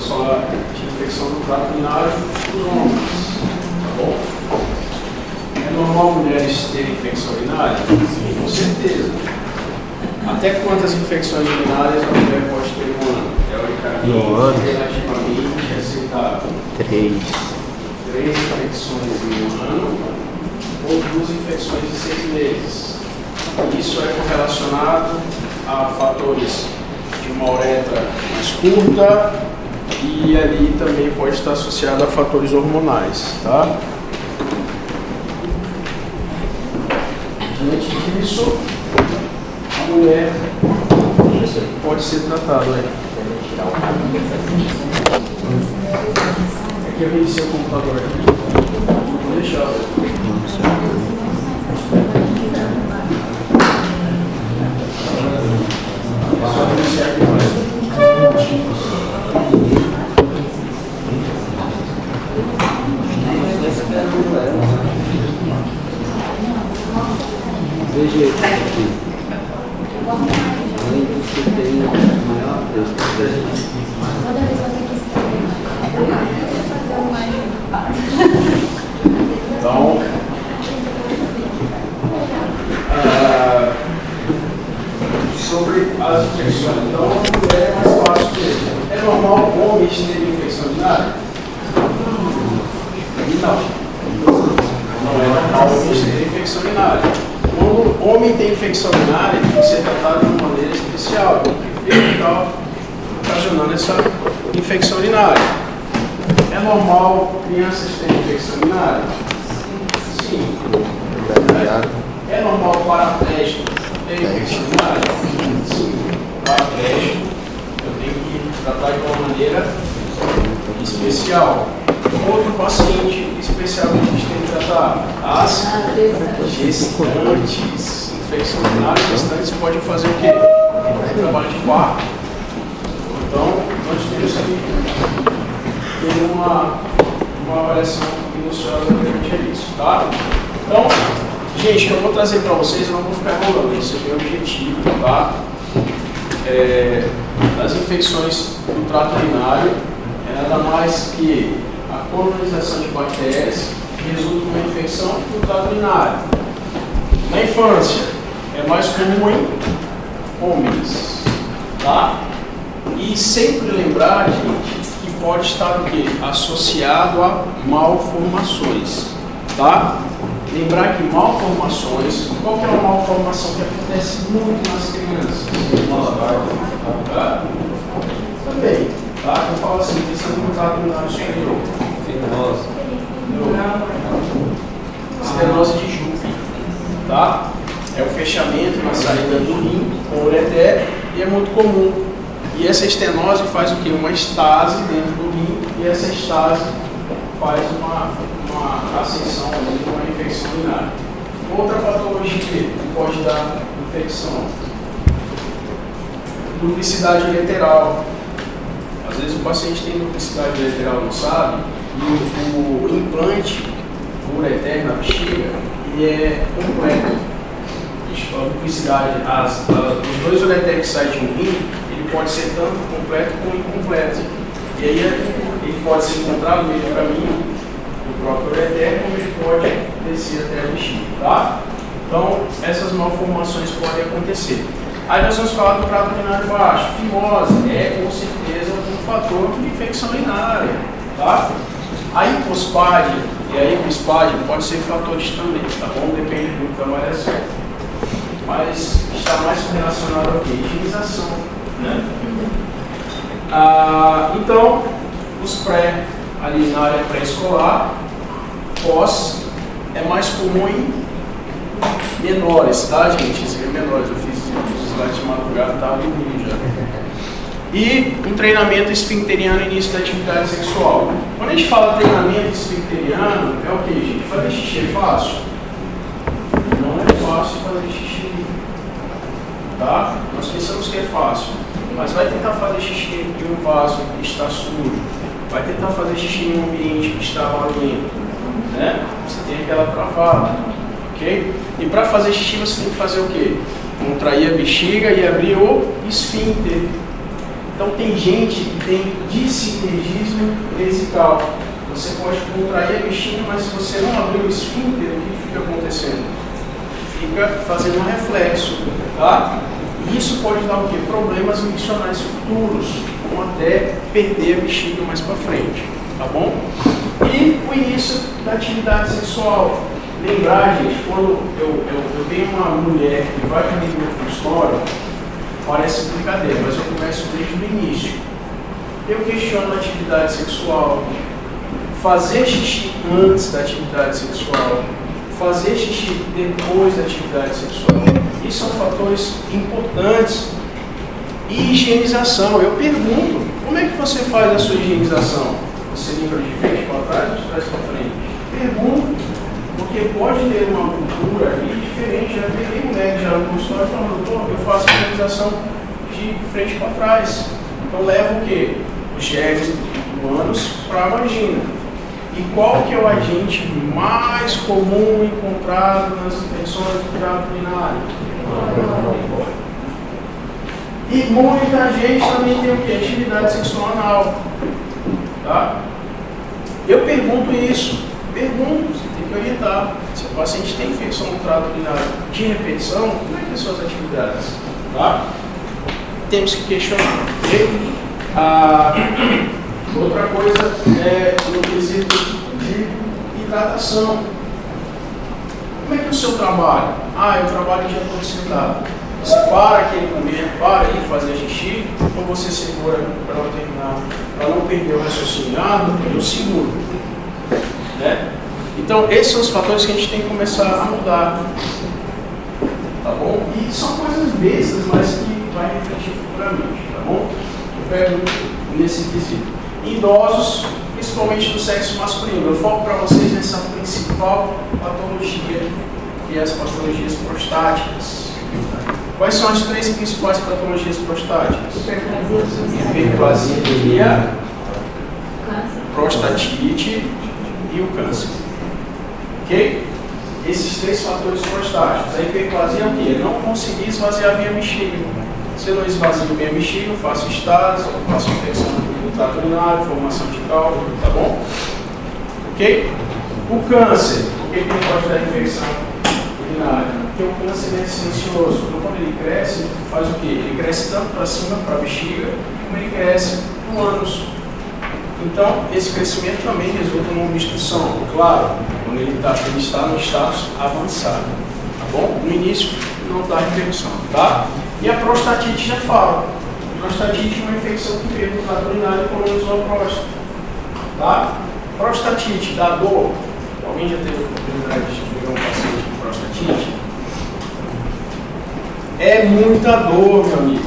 vamos falar de infecção do trato urinário dos homens, tá bom? É normal mulheres terem infecção urinária? Sim, com certeza. Até quantas infecções urinárias a mulher pode ter no ano? Teoricamente, relativamente aceitável. 3 infecções em um ano ou 2 infecções em 6 meses. Isso é correlacionado a fatores de uma uretra mais curta e ali também pode estar associado a fatores hormonais, tá? Diante disso, a mulher pode ser tratada. É que eu reiniciei o computador aqui. Vou deixar. Só reiniciar aqui mais. Veja aqui. Além de você ter maior preço. Então, sobre as infecções, então é mais fácil mesmo. É normal homens terem infecção urinária? Não. Não é normal homens terem infecção urinária. Quando o homem tem infecção urinária, ele tem que ser tratado de uma maneira especial, porque está ocasionando essa infecção urinária. É normal crianças terem infecção urinária? Sim. É normal paraplégico ter infecção urinária? Sim. Paraplégico, eu tenho que tratar de uma maneira especial. Outro paciente especial que a gente tem que tratar, as gestantes. Infecção urinária, gestantes podem fazer o quê? Trabalho de parto. Então, nós temos que ter uma avaliação minuciosa referente a isso, tá? Então, gente, eu vou trazer para vocês, eu não vou ficar enrolando, esse é o meu objetivo, tá? As infecções do trato urinário é nada mais que a colonização de bactérias que resulta numa infecção do trato urinário. Na infância, é mais comum em homens, tá? E sempre lembrar, gente, que pode estar o quê? Associado a malformações, tá? Lembrar que malformações, qual que é uma malformação que acontece muito nas crianças? Tá? Também, tá? Eu falo assim, pensando no trato urinário superior. Estenose de Juve, tá? É o fechamento na saída do rim com o ureter e é muito comum. E essa estenose faz o quê? Uma estase dentro do rim e essa estase faz uma ascensão ali, uma infecção urinária. Outra patologia que pode dar infecção: duplicidade ureteral. Às vezes o paciente tem duplicidade ureteral, não sabe, e o implante do ureter na bexiga ele é completo. A duplicidade, os dois ureteres que saem de um rim, ele pode ser tanto completo como incompleto. E aí ele pode se encontrar no meio do caminho do próprio ureter, como ele pode descer até a bexiga, tá? Então, essas malformações podem acontecer. Aí nós vamos falar do trato urinário baixo. Fimose é com certeza um fator de infecção urinária, tá? A hipospadia e a hipoespadia pode ser fatores também, tá bom? Depende muito da avaliação. Mas está mais relacionado ao que? Higienização, né? Então, os ali na área pré-escolar, pós, é mais comum em menores, tá, gente? Isso é menores, eu fiz os slides de madrugada, estava dormindo já. E um treinamento esfincteriano no início da atividade sexual. Quando a gente fala treinamento esfincteriano, é o que, gente? Fazer xixi é fácil? Não é fácil fazer xixi, tá? Nós pensamos que é fácil, mas vai tentar fazer xixi em um vaso que está sujo, vai tentar fazer xixi em um ambiente que está barulhento, né? Você tem aquela travada, ok? E para fazer xixi você tem que fazer o quê? Contrair a bexiga e abrir o esfíncter. Então tem gente que tem dissinergismo vesical. Você pode contrair a bexiga, mas se você não abrir o esfíncter, o que fica acontecendo? Fica fazendo um reflexo, tá? E isso pode dar o quê? Problemas miccionais futuros, como até perder a bexiga mais para frente, tá bom? E o início da atividade sexual. Lembrar, gente, quando eu tenho uma mulher que vai comigo no consultório, parece brincadeira, mas eu começo desde o início. Eu questiono a atividade sexual, fazer xixi antes da atividade sexual, fazer xixi depois da atividade sexual. Isso são fatores importantes. E higienização. Eu pergunto, como é que você faz a sua higienização? Você limpa de frente para trás ou de trás para frente? Pergunto, porque pode ter uma cultura ali diferente. Já peguei mulher já no consultório falando, pô, eu faço a higienização de frente para trás. Então leva o quê? Os germes humanos para a vagina. E qual que é o agente mais comum encontrado nas infecções do trato urinário? E muita gente também tem o quê? Atividade sexual anal. Tá? Eu pergunto isso. Pergunto, você tem que orientar. Se o paciente tem infecção no trato urinário de repetição, como é que são as atividades? Tá? Temos que questionar. Okay? Outra coisa é no quesito de hidratação. Como é que é o seu trabalho? Eu trabalho o dia todo sentado. Você para aquele comer, para aí fazer xixi, ou você segura para não terminar, para não perder o raciocínio? Eu seguro. Né? Então, esses são os fatores que a gente tem que começar a mudar. Tá bom? E são coisas bestas, mas que vai refletir futuramente. Tá bom? Eu pego nesse quesito. Idosos, principalmente do sexo masculino. Eu foco para vocês nessa principal patologia, que é as patologias prostáticas. Quais são as três principais patologias prostáticas? Hiperplasia, prostatite e o câncer. Ok? Esses três fatores prostáticos. A hiperplasia é o quê? Não conseguir esvaziar minha bexiga. Se eu não esvazio minha bexiga, eu faço estase, eu faço infecção do trato urinário, formação de cálculo, tá bom? Ok? O câncer, por que ele pode dar infecção urinária? Porque o câncer é silencioso. Então, quando ele cresce, ele faz o quê? Ele cresce tanto para cima, para a bexiga, como ele cresce no ânus. Então, esse crescimento também resulta numa obstrução. Claro, quando ele está no status avançado. Tá bom? No início, não dá repercussão, tá? E a prostatite já fala. Prostatite é uma infecção que pega o trato urinário e colonizou a próstata. Tá? Prostatite dá dor. Alguém já teve a oportunidade de pegar um paciente com prostatite? É muita dor, meu amigo.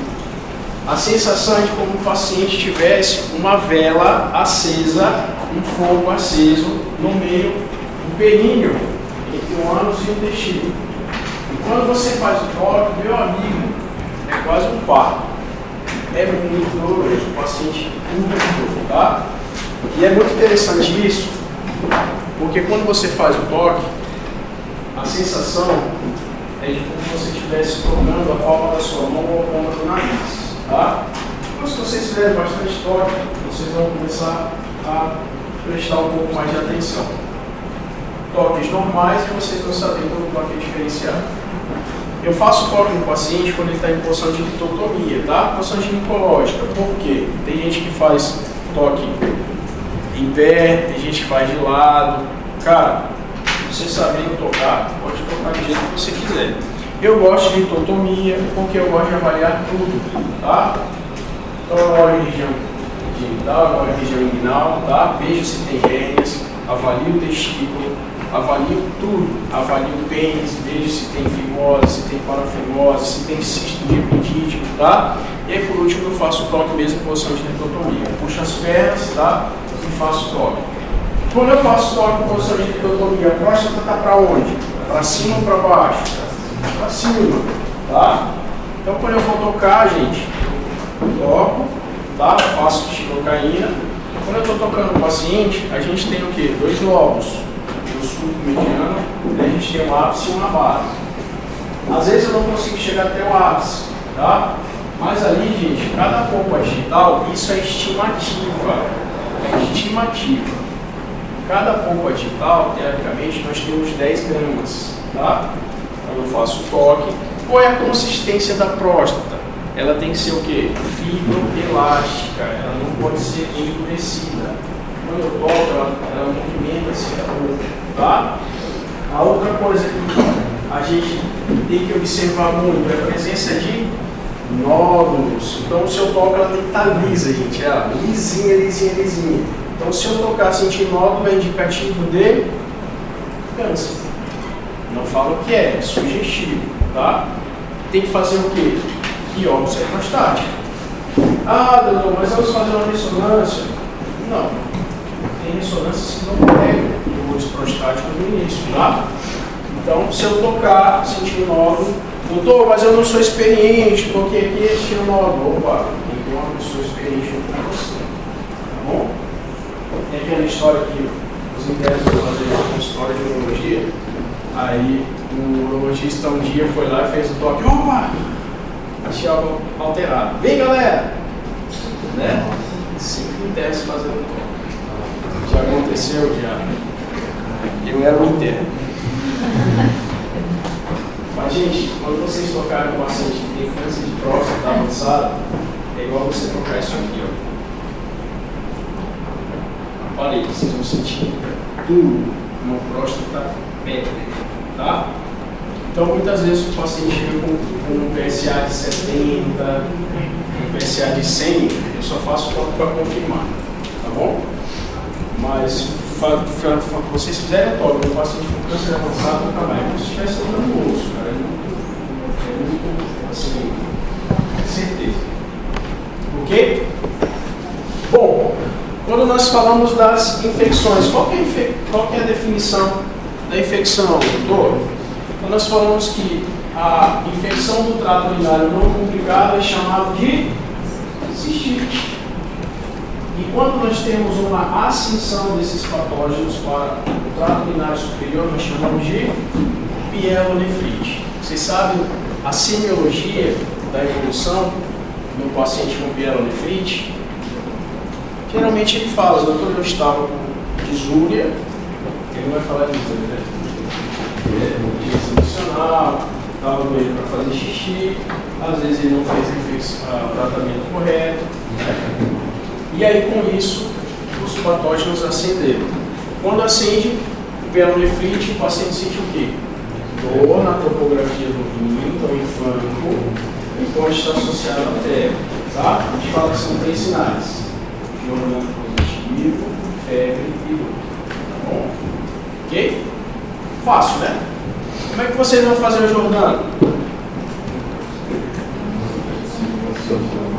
A sensação é de como o paciente tivesse uma vela acesa, um fogo aceso no meio do períneo, entre o ânus e o intestino. E quando você faz o toque, meu amigo, é quase um parto. É muito doloroso, o paciente muito, tá? E é muito interessante isso, porque quando você faz o toque, a sensação é de como se você estivesse tocando a palma da sua mão ou a palma do nariz, tá? Então, se vocês fizerem bastante toque, vocês vão começar a prestar um pouco mais de atenção. Toques normais e vocês vão saber quando o toque é diferenciado. Eu faço toque no paciente quando ele está em posição de litotomia, tá? Posição ginecológica. Por quê? Tem gente que faz toque em pé, tem gente que faz de lado. Cara, você sabendo tocar, pode tocar do jeito que você quiser. Eu gosto de litotomia porque eu gosto de avaliar tudo, tá? Então eu olho a região genital, eu olho a região inguinal, tá? Vejo se tem hérnias, avalio o testículo, avalio tudo, avalio o pênis, vejo se tem fimose, se tem parafimose, se tem cisto de epidídimo, tá? E aí por último eu faço o toque mesmo em posição de litotomia. Puxo as pernas, tá? E faço o toque. Quando eu faço toque em posição de litotomia, a próstata está para onde? Para cima ou para baixo? Para cima, tá? Então quando eu vou tocar, gente, eu toco, tá? Faço xilocaína. Quando eu estou tocando o paciente, a gente tem o quê? Dois lobos. O sulco mediano, a gente tem um ápice e uma base. Às vezes eu não consigo chegar até o ápice, tá? Mas ali, gente, cada polpa digital, isso é estimativa. É estimativa. Cada polpa digital, teoricamente, nós temos 10 gramas, tá? Quando eu faço o toque, qual é a consistência da próstata? Ela tem que ser o quê? Fibroelástica, ela não pode ser endurecida. Quando eu toco, ela movimenta-se, tá? A outra coisa que a gente tem que observar muito é a presença de nódulos. Então, se eu toco, ela tem que estar lisa, gente. É lisinha, lisinha, lisinha. Então, se eu tocar sentir nódulo, é indicativo de câncer. Não falo o que é sugestivo, tá? Tem que fazer o quê? Biópsia prostática. Ah, doutor, mas vamos fazer uma ressonância? Não. Tem ressonâncias que não pegam tumores prostáticos no início, tá? Então, se eu tocar, sentir nódulo, doutor, mas eu não sou experiente, toquei aqui e tinha nódulo. Opa, tem uma pessoa experiente com você, tá bom? Tem aquela história que os internos vão fazer uma consultório de urologia, aí o urologista um dia foi lá e fez o toque, opa, achei algo alterado. Vem, galera! Né? 5 internos fazendo toque. Já aconteceu, já. Eu era o interno. Mas, gente, quando vocês tocarem um paciente que tem câncer de próstata avançado, é igual você tocar isso aqui, ó. Olha aí, vocês vão sentir duro, uma próstata pétrea, tá? Então, muitas vezes o paciente chega com um PSA de 70, um PSA de 100, eu só faço toque para confirmar, tá bom? Mas, vocês fizerem o toque no paciente com câncer avançado, nunca mais, como se estivesse tocando o osso, cara, é muito, assim, certeza. Ok? Bom, quando nós falamos das infecções, qual que é a definição da infecção, doutor? Então nós falamos que a infecção do trato urinário não complicado é chamada de cistite. E quando nós temos uma ascensão desses patógenos para o trato urinário superior, nós chamamos de pielonefrite. Vocês sabem a semiologia da evolução no paciente com pielonefrite? Geralmente ele fala, doutor, eu estava com disúria, ele não vai falar de disúria, né? Funcional, estava doendo para fazer xixi, às vezes ele não fez o tratamento correto, né? E aí com isso os patógenos acenderam. Quando acende o pielonefrite, o paciente sente o quê? Dor na topografia do rim, então em flanco, e pode estar associado à febre, tá? A gente fala que são 3 sinais: jornal positivo, febre e dor, tá bom? Ok? Fácil, né? Como é que vocês vão fazer o Jordano?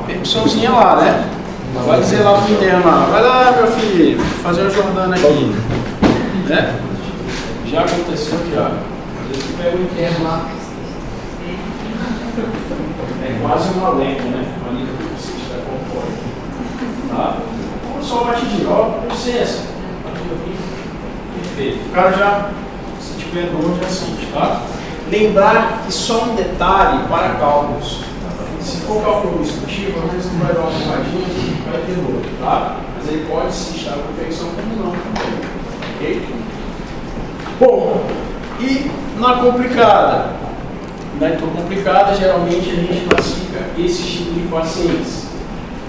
Percussãozinha lá, né? Vai dizer lá pro interno lá, vai lá, meu filho, fazer o Jordano aqui. Né? Já aconteceu, já. Às vezes você pega o interno lá. É quase uma lenda, né? Uma linha que você está conforme. Tá? Só batidinho, ó, com licença. Batidinho aqui. Perfeito. O cara já, se tiver dor, já sente, tá? Lembrar que só um detalhe para cálculos. Se for cálculo instrutivo, às vezes não vai dar uma porradinha e vai ter dor, tá? Mas ele pode sim estar com infecção como não também. Ok? Bom, e na complicada? Na complicada, geralmente a gente classifica esse tipo de pacientes.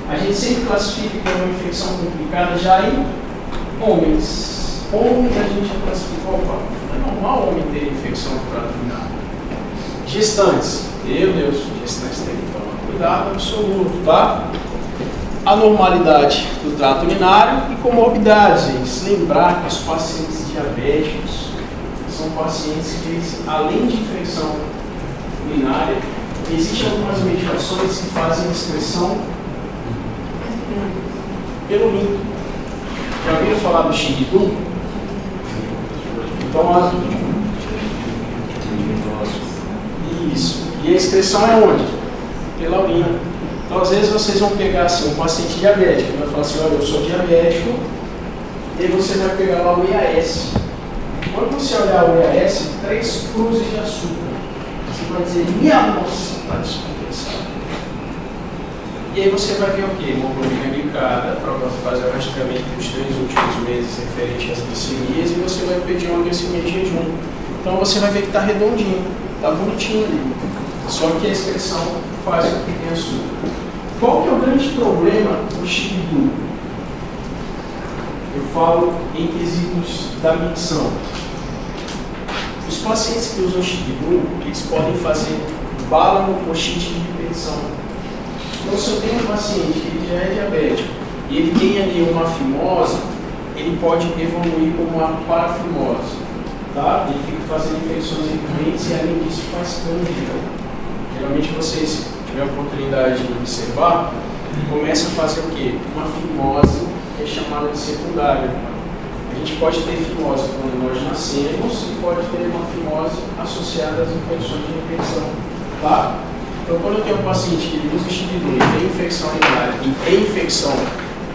A gente sempre classifica como uma infecção complicada já em homens. Homens a gente classifica, opa, é normal o homem ter infecção do trato urinário. Gestantes, meu Deus, gestantes tem que tomar cuidado absoluto, tá? Anormalidade do trato urinário e comorbidades, gente. Lembrar que os pacientes diabéticos são pacientes que, além de infecção urinária, existem algumas medicações que fazem excreção pelo rim. Já ouviram falar do Xigdu? Então, isso. E a excreção é onde? Pela urina. Então, às vezes, vocês vão pegar assim, um paciente diabético, vai falar assim, olha, eu sou diabético, e você vai pegar lá o IAS. Quando você olhar o IAS, 3 cruzes de açúcar. Você vai dizer, minha nossa, está descompensado. E aí você vai ver o quê? Hemoglobina glicada, para fazer o rastreamento dos 3 últimos meses referente às glicemias, e você vai pedir uma glicemia de jejum. Então você vai ver que está redondinho, está bonitinho ali. Só que a excreção faz com que tenha açúcar. Qual que é o grande problema do Chibidu? Eu falo em quesitos da micção. Os pacientes que usam Chibidu, eles podem fazer bala no pochete de repetição. Então, se eu tenho um paciente que ele já é diabético e ele tem ali uma fimose, ele pode evoluir como uma parafimose. Tá? Ele fica fazendo infecções recorrentes e, além disso, faz cândida. Geralmente, vocês tiverem a oportunidade de observar, começa a fazer o quê? Uma fimose que é chamada de secundária. A gente pode ter fimose quando nós nascemos e pode ter uma fimose associada às infecções de repetição. Tá? Então, quando eu tenho um paciente que usa Chibidu e tem infecção urinária e tem infecção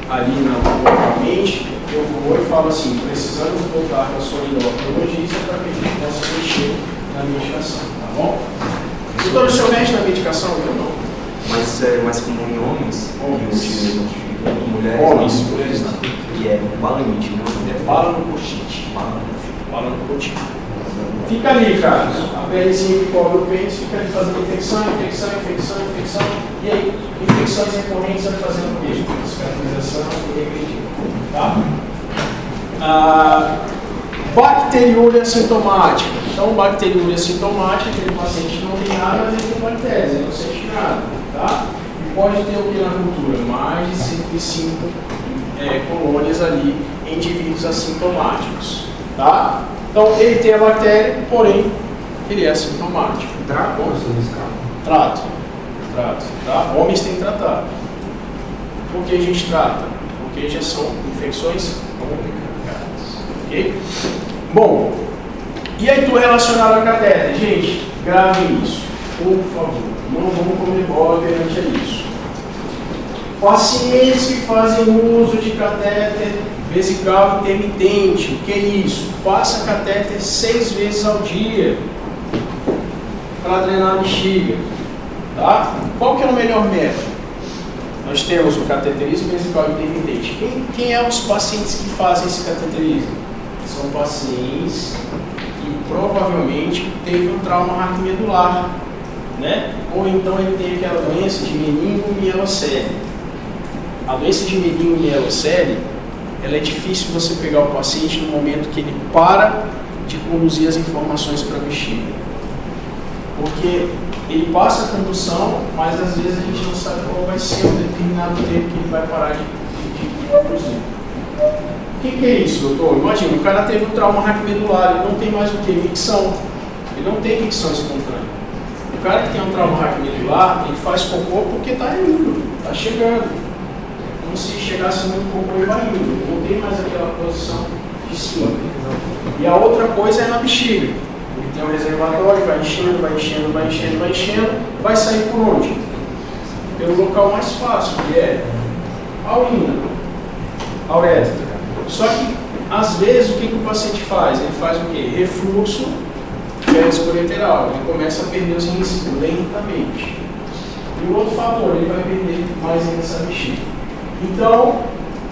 ali localmente, eu vou e falo assim, precisamos voltar para a sua endocrinologista para que a gente possa mexer na medicação, tá bom? Doutor, o senhor mexe na medicação ou não? Mas é mais comum em homens, em mulheres. Homens não. E é balanite, não é? Bala no pochete. Bala no pochete. Fica ali, cara. A pelezinha que cobre o pênis fica ali fazendo infecção. E aí, infecções recorrentes vai fazendo o quê? Cicatrização e regredindo. Tá? Bacteriúria sintomática. Então, bacteriúria sintomática, aquele paciente não tem nada, mas ele tem bactérias, ele não sente nada. Tá? E pode ter o que na cultura? Mais de 105 colônias ali em indivíduos assintomáticos. Tá? Então, ele tem a bactéria, porém, ele é assintomático. Trata ou você descarta? Trato. Tá? Homens têm que tratar. Por que a gente trata? Porque já são infecções complicadas. Ok? Bom, e aí tu relacionado a catéter? Gente, gravem isso. Por favor, não vamos comer bola perante a isso. Pacientes que fazem uso de catéter vesical intermitente, o que é isso? Passa catéter 6 vezes ao dia para drenar a bexiga. Tá? Qual que é o melhor método? Nós temos o cateterismo vesical intermitente. Quem é os pacientes que fazem esse cateterismo? São pacientes que provavelmente teve um trauma raquimedular, né? Ou então ele tem aquela doença de meningomielocele. A doença de meningomielocele, ela é difícil você pegar o paciente no momento que ele para de conduzir as informações para a bexiga. Porque ele passa a condução, mas às vezes a gente não sabe qual vai ser o determinado tempo que ele vai parar de conduzir. O que é isso, doutor? Imagina, o cara teve um trauma raquimedular, ele não tem mais o que? Micção. Ele não tem micção espontânea. O cara que tem um trauma raquimedular, ele faz cocô porque está indo, está chegando. Como se chegasse muito cocô e vai indo. Não tem mais aquela posição de cima. E a outra coisa é na bexiga. Ele tem um reservatório, vai enchendo, vai sair por onde? Pelo local mais fácil, que é a urina, a uretra. Só que, às vezes, o que o paciente faz? Ele faz o quê? Refluxo péricolateral. Ele começa a perder os rins lentamente. E o outro fator, ele vai perder mais ainda essa bexiga. Então,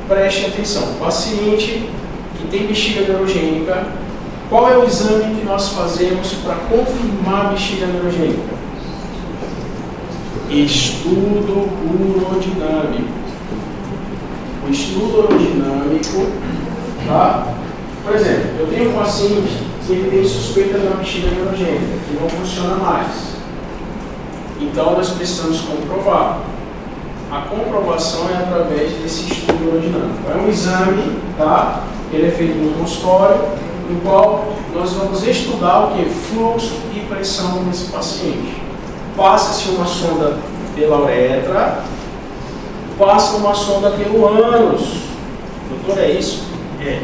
preste atenção. Paciente que tem bexiga neurogênica, qual é o exame que nós fazemos para confirmar a bexiga neurogênica? Estudo urodinâmico. O estudo urodinâmico, tá? Por exemplo, eu tenho um paciente que ele tem suspeita de uma bexiga neurogênica, que não funciona mais. Então, nós precisamos comprovar. A comprovação é através desse estudo urodinâmico. É um exame, tá? Ele é feito no consultório, no qual nós vamos estudar o que? Fluxo e pressão nesse paciente. Passa-se uma sonda pela uretra, passa uma sonda pelo ânus. Doutor, é isso? É.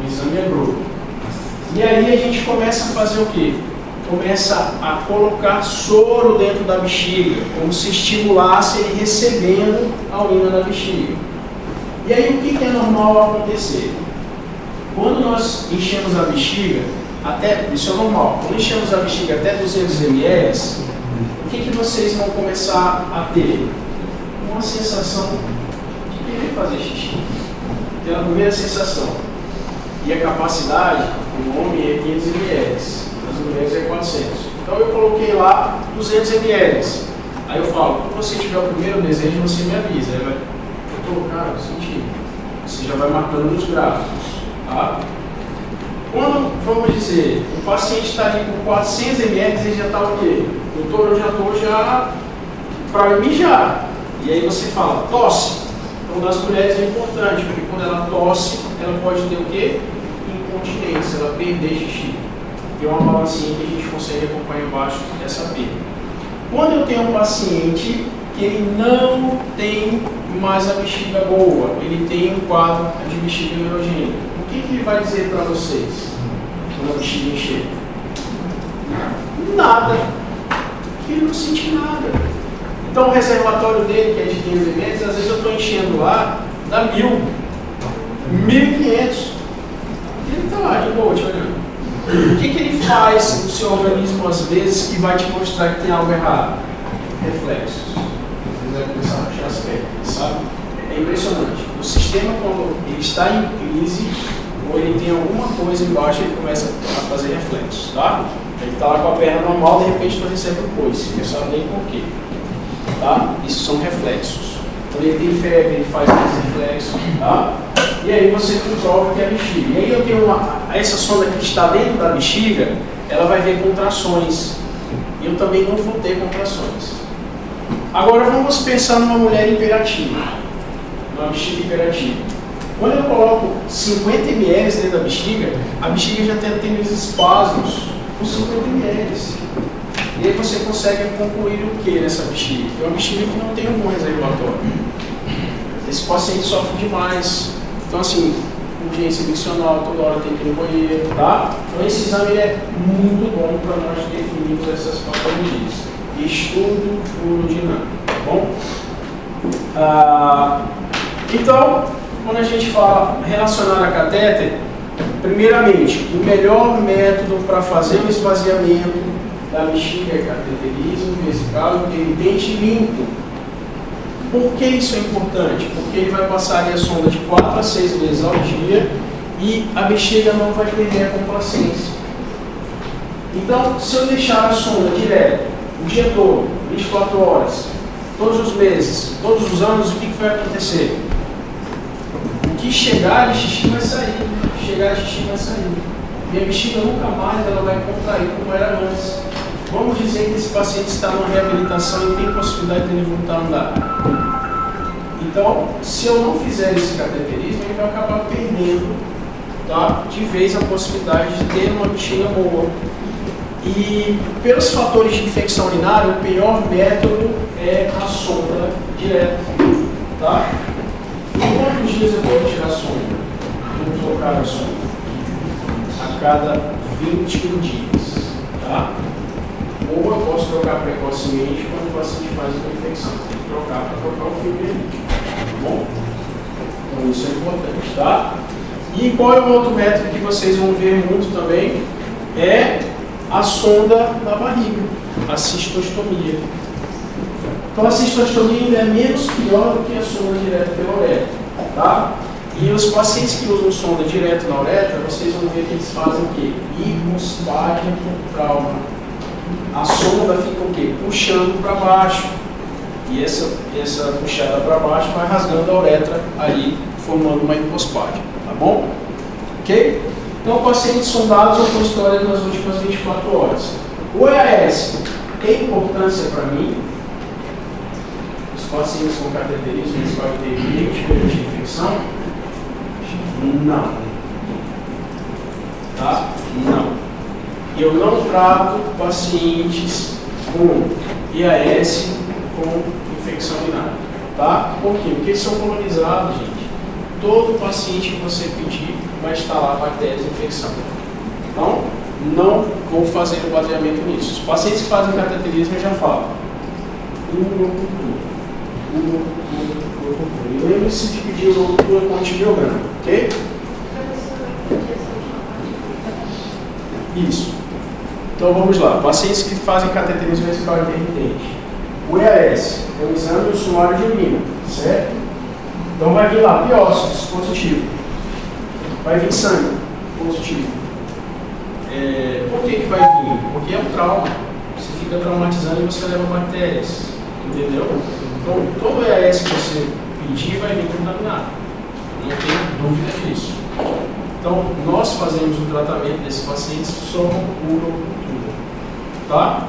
O exame é bruto. E aí a gente começa a fazer o quê? Começa a colocar soro dentro da bexiga, como se estimulasse ele recebendo a urina da bexiga. E aí o que é normal acontecer? Quando nós enchemos a bexiga, isso é normal, quando enchemos a bexiga até 200 ml, o que vocês vão começar a ter? uma sensação de querer fazer xixi. Tem a primeira sensação. E a capacidade do homem é 500 ml, das mulheres é 400. Então eu coloquei lá 200 ml. Aí eu falo, quando você tiver o primeiro desejo, você me avisa. Aí vai, eu tô, cara, eu senti. Você já vai marcando os gráficos. Tá? Quando, vamos dizer, o paciente está ali com 400 ml, ele já está o quê? Doutor, eu já estou para mijar. E aí você fala, tosse. Então, das mulheres é importante, porque quando ela tosse, ela pode ter o quê? Incontinência, ela perder xixi. Tem uma balancinha que a gente consegue acompanhar embaixo dessa perda. Quando eu tenho um paciente que ele não tem mais a bexiga boa, ele tem um quadro de bexiga neurogênica, o que ele vai dizer para vocês quando a bexiga encher? Nada. Ele não sente nada. Então o reservatório dele, que é de 500 ml, às vezes eu estou enchendo lá, dá 1.000, 1.500. Ele está lá, de boa, te olhando. O que ele faz no seu organismo, às vezes, que vai te mostrar que tem algo errado? Reflexos. Você vai começar a puxar as pernas, sabe? É impressionante. O sistema, quando ele está em crise, ou ele tem alguma coisa embaixo, ele começa a fazer reflexos, tá? Ele está lá com a perna normal, de repente ele recebe o coice, você não sabe nem por quê. Tá? Isso são reflexos. Quando ele tem febre, ele faz esses reflexos, tá? E aí você comprova que é a bexiga. E aí eu tenho essa sonda que está dentro da bexiga, ela vai ver contrações. E eu também não vou ter contrações. Agora vamos pensar numa mulher imperativa, numa bexiga imperativa. Quando eu coloco 50 ml dentro da bexiga, a bexiga já tem os espasmos com 50 ml. E aí você consegue concluir o que nessa bexiga? É uma bexiga que não tem um bom reservatório. Esse paciente sofre demais. Então assim, urgência miccional, toda hora tem que ir no banheiro, tá? Então esse exame é muito bom para nós definirmos essas patologias. Estudo urodinâmico, tá bom? Então, quando a gente fala relacionar a catéter, primeiramente, o melhor método para fazer o esvaziamento da bexiga é cateterismo vesical intermitente limpo. Por que isso é importante? Porque ele vai passar ali a sonda de 4 a 6 vezes ao dia e a bexiga não vai perder a complacência. Então, se eu deixar a sonda direto, o dia todo, 24 horas, todos os meses, todos os anos, o que vai acontecer? O que chegar de xixi vai sair, chegar de xixi vai sair. E a bexiga nunca mais ela vai contrair como era antes. Vamos dizer que esse paciente está numa reabilitação e tem possibilidade de ele voltar a andar. Então, se eu não fizer esse cateterismo, ele vai acabar perdendo, tá, de vez a possibilidade de ter uma bexiga boa. E pelos fatores de infecção urinária, o pior método é a sonda direta. Tá? E quantos dias eu vou tirar a sonda? Vou trocar a sonda a cada 21 dias. Tá? Ou eu posso trocar precocemente quando o paciente faz uma infecção. Tem que trocar para trocar o fio vermelho. Tá bom? Então isso é importante. Tá? E qual é o outro método que vocês vão ver muito também? É a sonda na barriga, a cistostomia. Então a cistostomia ainda é menos pior do que a sonda direta pela uretra, tá? E os pacientes que usam sonda direto na uretra, vocês vão ver que eles fazem o quê? Hipospádia por trauma. A sonda fica o quê? Puxando para baixo. E essa puxada para baixo vai rasgando a uretra ali, formando uma hipospádia, tá bom? Ok? Então, pacientes sondados ou com história nas últimas 24 horas. O EAS tem importância para mim? Os pacientes com cateterismo, eles podem ter limite de infecção? Não. Tá? Não. Eu não trato pacientes com EAS com infecção urinária. Tá? Por quê? Porque eles são colonizados, gente. Todo paciente que você pedir vai estar lá bactérias e infecção. Então, não vou fazer o baseamento nisso. Os pacientes que fazem cateterismo eu já falo. Urocultura. E lembre-se de pedir urocultura com antibiograma, ok? Isso. Então vamos lá. Pacientes que fazem cateterismo vesical intermitente. O EAS é o exame do sumário de urina, certo? Então vai vir lá piócitos, positivo. Vai vir sangue, positivo. Por que vai vir? Porque é um trauma. Você fica traumatizando e você leva bactérias. Entendeu? Então, todo EAS que você pedir vai vir contaminado. Não tenho dúvida disso. Então, nós fazemos o tratamento desses pacientes só com urocultura. Tá?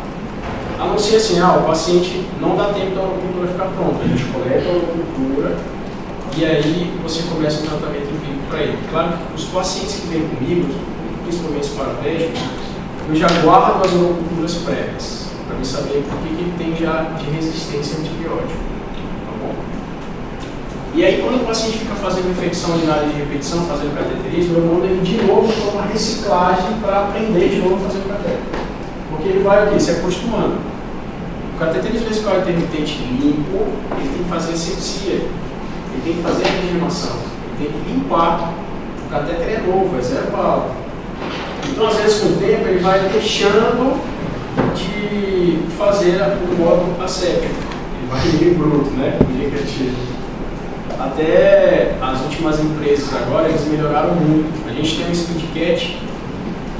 A não ser assim, o paciente não dá tempo da urocultura ficar pronta. A gente coleta a urocultura e aí você começa o tratamento empírico para ele. Claro que os pacientes que vêm comigo, principalmente os paraplégicos, eu já guardo as uroculturas prévias, para me saber por que ele tem já de resistência a antibiótico. Tá bom? E aí, quando o paciente fica fazendo infecção urinária de repetição, fazendo cateterismo, eu mando ele de novo para uma reciclagem para aprender de novo a fazer o cateter. Porque ele vai o quê? Se acostumando. O cateterismo vesical intermitente limpo, ele tem que fazer asepsia, ele tem que fazer a regeneração, ele tem que limpar. O cateter é novo, é zero bala. Então, às vezes, com o tempo, ele vai deixando de fazer o modo asséptico. Ele vai meio bruto, né? Até as últimas empresas agora, eles melhoraram muito. A gente tem um Speedcat,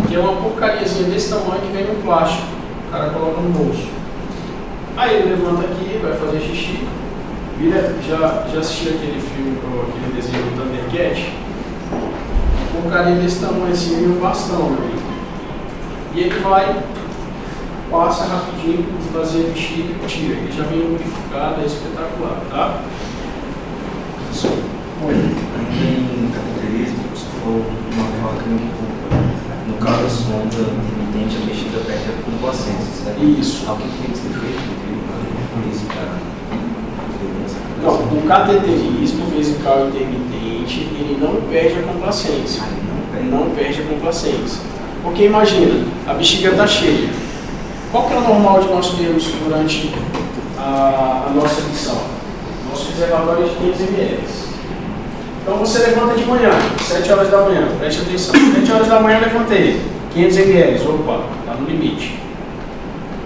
que é uma porcariazinha desse tamanho que vem no plástico. O cara coloca no bolso. Aí ele levanta aqui, vai fazer xixi. Já assistiu aquele filme, aquele desenho do Thundercat? Porcaria desse tamanho assim, e um bastão, né? E ele vai, passa rapidinho, esvazia a bexiga e tira. Ele já vem lubrificado, é espetacular, tá? Ainda em cateterismo, se for uma vaca no caso, a sonda intermitente, a mexida perde a complacência, certo? Isso. O que tem que ser feito com isso para... Não, o cateterismo vesical intermitente, ele não perde a complacência. Não perde a complacência. Porque imagina, a bexiga está cheia. Qual que é o normal de nós termos durante a nossa missão? Nossos reservatórios de 500 ml. Então você levanta de manhã, 7 horas da manhã, preste atenção. 7 horas da manhã eu levantei, 500 ml, opa, está no limite.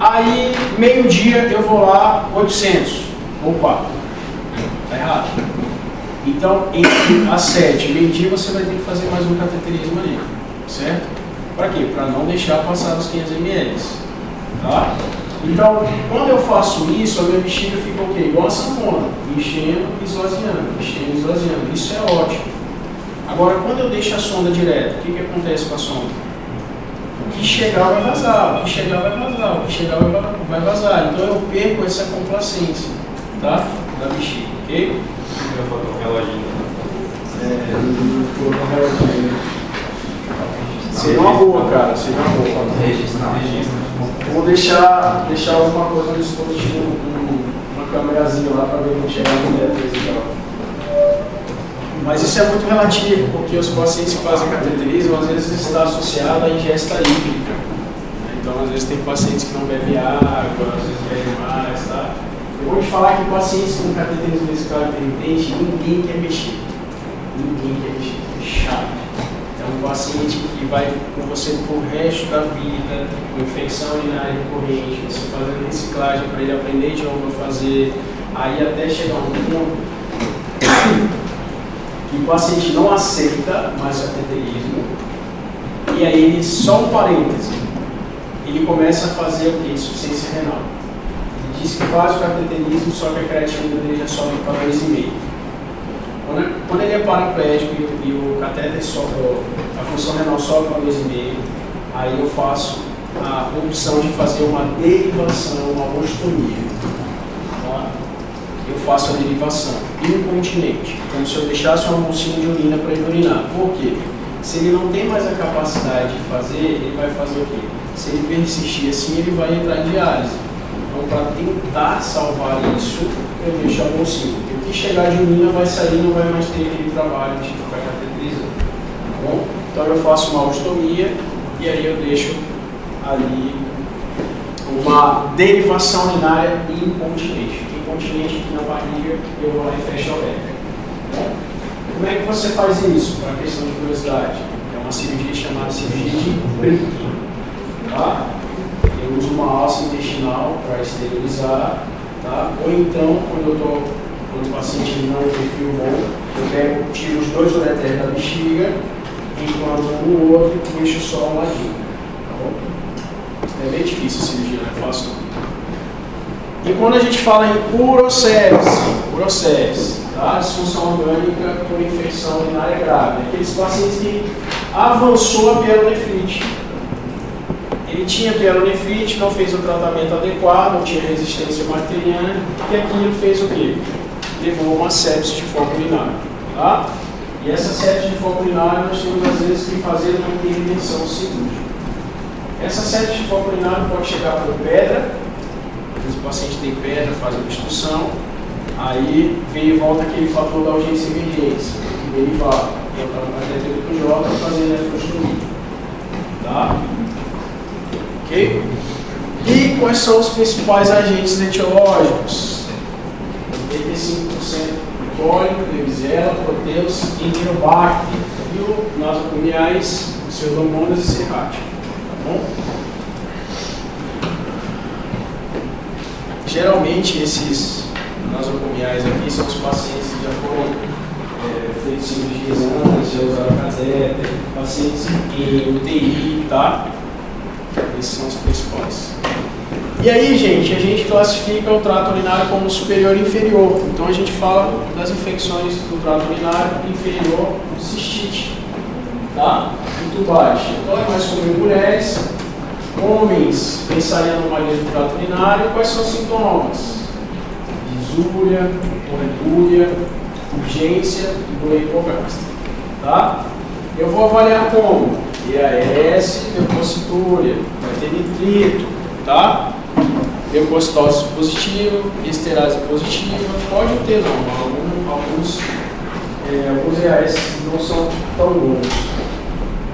Aí, meio-dia eu vou lá, 800, opa, está errado. Então, entre as 7 e meio-dia você vai ter que fazer mais um cateterismo ali, certo? Para quê? Para não deixar passar dos 500 ml, tá? Então, quando eu faço isso, a minha bexiga fica o quê? Igual a sanfona, enchendo e esvaziando, enchendo e esvaziando. Isso é ótimo. Agora, quando eu deixo a sonda direto, o que acontece com a sonda? O que chegar vai vazar, o que chegar vai vazar, o que chegar vai vazar. Então, eu perco essa complacência, tá? Da bexiga, ok? Eu vou botar um reloginho. Colocar um reloginho. Seria uma boa, cara, seria uma boa. Registrar. Vou deixar alguma coisa no dispositivo, uma câmerazinha lá para ver como chegar no metro e tal. Mas isso é muito relativo, porque os pacientes que fazem cateterismo às vezes está associado à ingesta hídrica. Então, às vezes tem pacientes que não bebem água, às vezes bebem mais, tá? Eu vou te falar que pacientes com cateterismo vesical intermitente, ninguém quer mexer. Ninguém quer mexer, é chato. É um paciente que vai com você pro resto da vida, com infecção urinária recorrente, você fazendo reciclagem para ele aprender de novo a fazer, aí até chegar um ponto que o paciente não aceita mais o cateterismo, e aí ele, só um parêntese, ele começa a fazer o que? Insuficiência renal. Ele diz que faz o cateterismo, só que a creatina dele já sobe para 2,5. Quando ele é paraplégico e o catéter sobe, a função renal sobe para 2,5, aí eu faço a opção de fazer uma derivação, uma ostomia. Tá? Eu faço a derivação incontinente, como se eu deixasse uma bolsinha de urina para ele urinar. Por quê? Se ele não tem mais a capacidade de fazer, ele vai fazer o quê? Se ele persistir assim, ele vai entrar em diálise. Então, para tentar salvar isso, eu deixo a bolsinha. O que chegar de urina vai sair, não vai mais ter aquele trabalho de ficar cateterizando. Tá bom? Então, eu faço uma ostomia e aí eu deixo ali uma derivação urinária incontinente. Incontinente aqui na barriga, eu vou lá e fecho a uretra. Tá? Como é que você faz isso? Para a questão de curiosidade. É uma cirurgia chamada cirurgia de Brinkley. Tá? Eu uso uma alça intestinal para esterilizar tá? Ou então, quando o paciente não tem perfil bom, eu tiro os 2 ureteres da bexiga, enquanto o outro e puxo só um ladinho, tá bom? É bem difícil a cirurgia, não é fácil não. E quando a gente fala em urocépse, tá? Disfunção orgânica por infecção urinária grave, aqueles pacientes que avançou a pielonefrite. Ele tinha pielonefrite, não fez o tratamento adequado, não tinha resistência bacteriana, e aquilo fez o quê? Levou a uma sepse de foco urinário, tá? E essa sepse de foco urinário nós temos às vezes que fazer uma intervenção cirúrgica. Essa sepse de foco urinário pode chegar por pedra, às vezes o paciente tem pedra, faz obstrução, aí vem e volta aquele fator da urgência e emergência, que derivado, que é o tratamento do J, fazer nefrostomia, tá? Ok? E quais são os principais agentes etiológicos? 85% cólera, Klebsiella, Proteus, Enterobacter, nasocomiais, Pseudomonas e Serrátia. Tá bom? Geralmente esses nasocomiais aqui são os pacientes que já foram feitos cirurgias antes, já usaram catéter, pacientes em UTI, tá? Esses são os principais. E aí, gente, a gente classifica o trato urinário como superior e inferior. Então a gente fala das infecções do trato urinário inferior, cistite, tá? Muito baixa. Então é mais comum em mulheres. Homens pensaria no anomalia do trato urinário. Quais são os sintomas? Disúria, porretúria, urgência e dor hipogástrica, tá? Eu vou avaliar como? EAS, leucocitúria, vai ter nitrito, tá? Leucocitose positiva, esterase positiva, pode ter não, alguns EAS não são tão bons.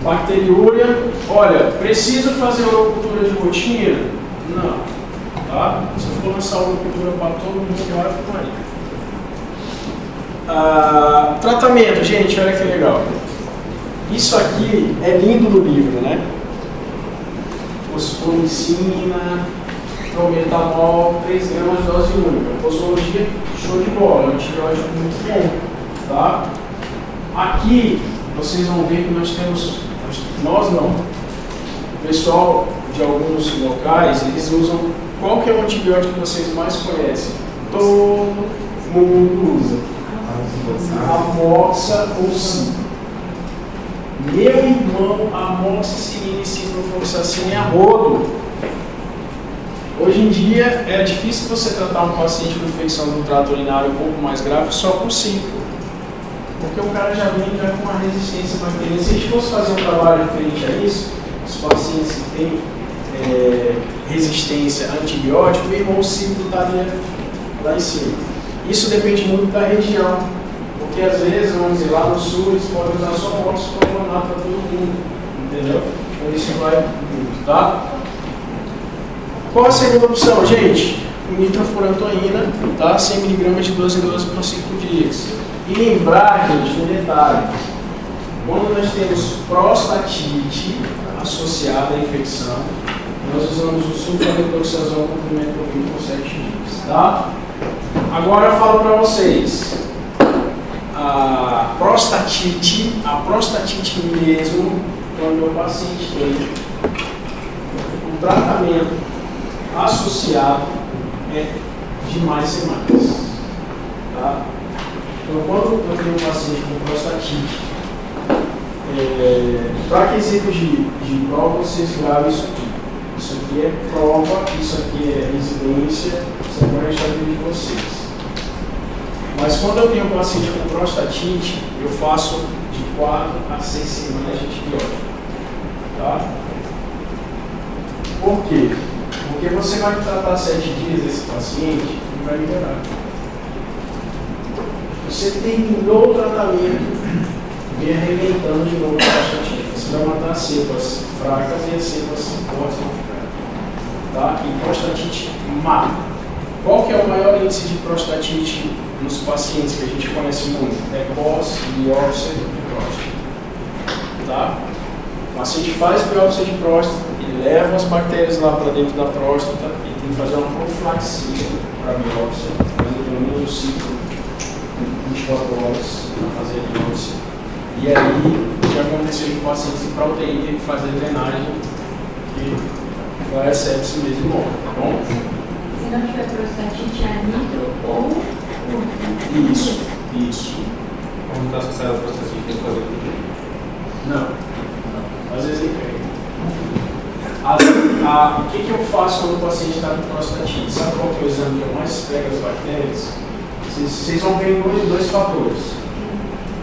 Bacteriúria, olha, preciso fazer urocultura de rotina? Não, tá? Se eu for lançar urocultura para todo mundo, agora fica tratamento, gente, olha que legal. Isso aqui é lindo no livro, né? Fosfomicina, prometanol, 3 gramas de dose única. Posologia, show de bola, antibiótico muito bom, tá? Aqui, vocês vão ver que nós temos, nós não, o pessoal de alguns locais, eles usam, qual que é o antibiótico que vocês mais conhecem? Todo mundo usa. Amoxicilina. Meu irmão, amoxicilina e ciprofloxacina é a rodo. Hoje em dia é difícil você tratar um paciente com infecção do trato urinário um pouco mais grave só com cipro, porque o cara já vem com uma resistência bacteriana. Se a gente fosse fazer um trabalho diferente a isso, os pacientes que têm resistência a antibiótico, meu irmão, o cipro estaria lá em cima. Isso depende muito da região. Porque às vezes, vamos dizer, lá no sul eles podem usar só moxiclonato para todo mundo, entendeu? Então isso vai muito, tá? Qual a segunda opção, gente? Nitrofurantoína, tá? 100 mg de 12 em 12 por 5 dias. E lembrar, gente, um detalhe. Quando nós temos prostatite associada à infecção, nós usamos o sulfamethoxazol com primetropim por 7 dias, tá? Agora eu falo para vocês. A prostatite mesmo, quando o paciente tem um tratamento associado de mais semanas. Tá? Então, quando eu tenho um paciente com prostatite, para quesito de prova, vocês gravam isso aqui. Isso aqui é prova, isso aqui é residência, isso aqui é o estado de vocês. Mas quando eu tenho um paciente com prostatite, eu faço de 4 a 6 semanas de antibiótico. Tá? Por quê? Porque você vai tratar 7 dias esse paciente e vai liberar. Você terminou o tratamento, vem arrebentando de novo o prostatite. Você vai matar as cepas fracas e as cepas fortes vão ficar. Tá? E prostatite mata. Qual que é o maior índice de prostatite nos pacientes que a gente conhece muito? É BOS, biópsia de próstata. Tá? O paciente faz biópsia de próstata, ele leva as bactérias lá para dentro da próstata e tem que fazer uma profilaxia para a biópsia, fazer pelo menos um ciclo de 24 horas para fazer a biópsia. E aí, o que aconteceu de pacientes ir para a UTI, tem que fazer drenagem e vai a sepse mesmo morre, tá bom? Se não tiver prostatite, é nitro ou urina? Isso. Quando está associado à prostatite, tem que fazer o quê? Não. Às vezes ele pega. O que eu faço quando o paciente está com prostatite? Sabe qual que é o exame que eu mais pego as bactérias? Vocês vão ver dois fatores.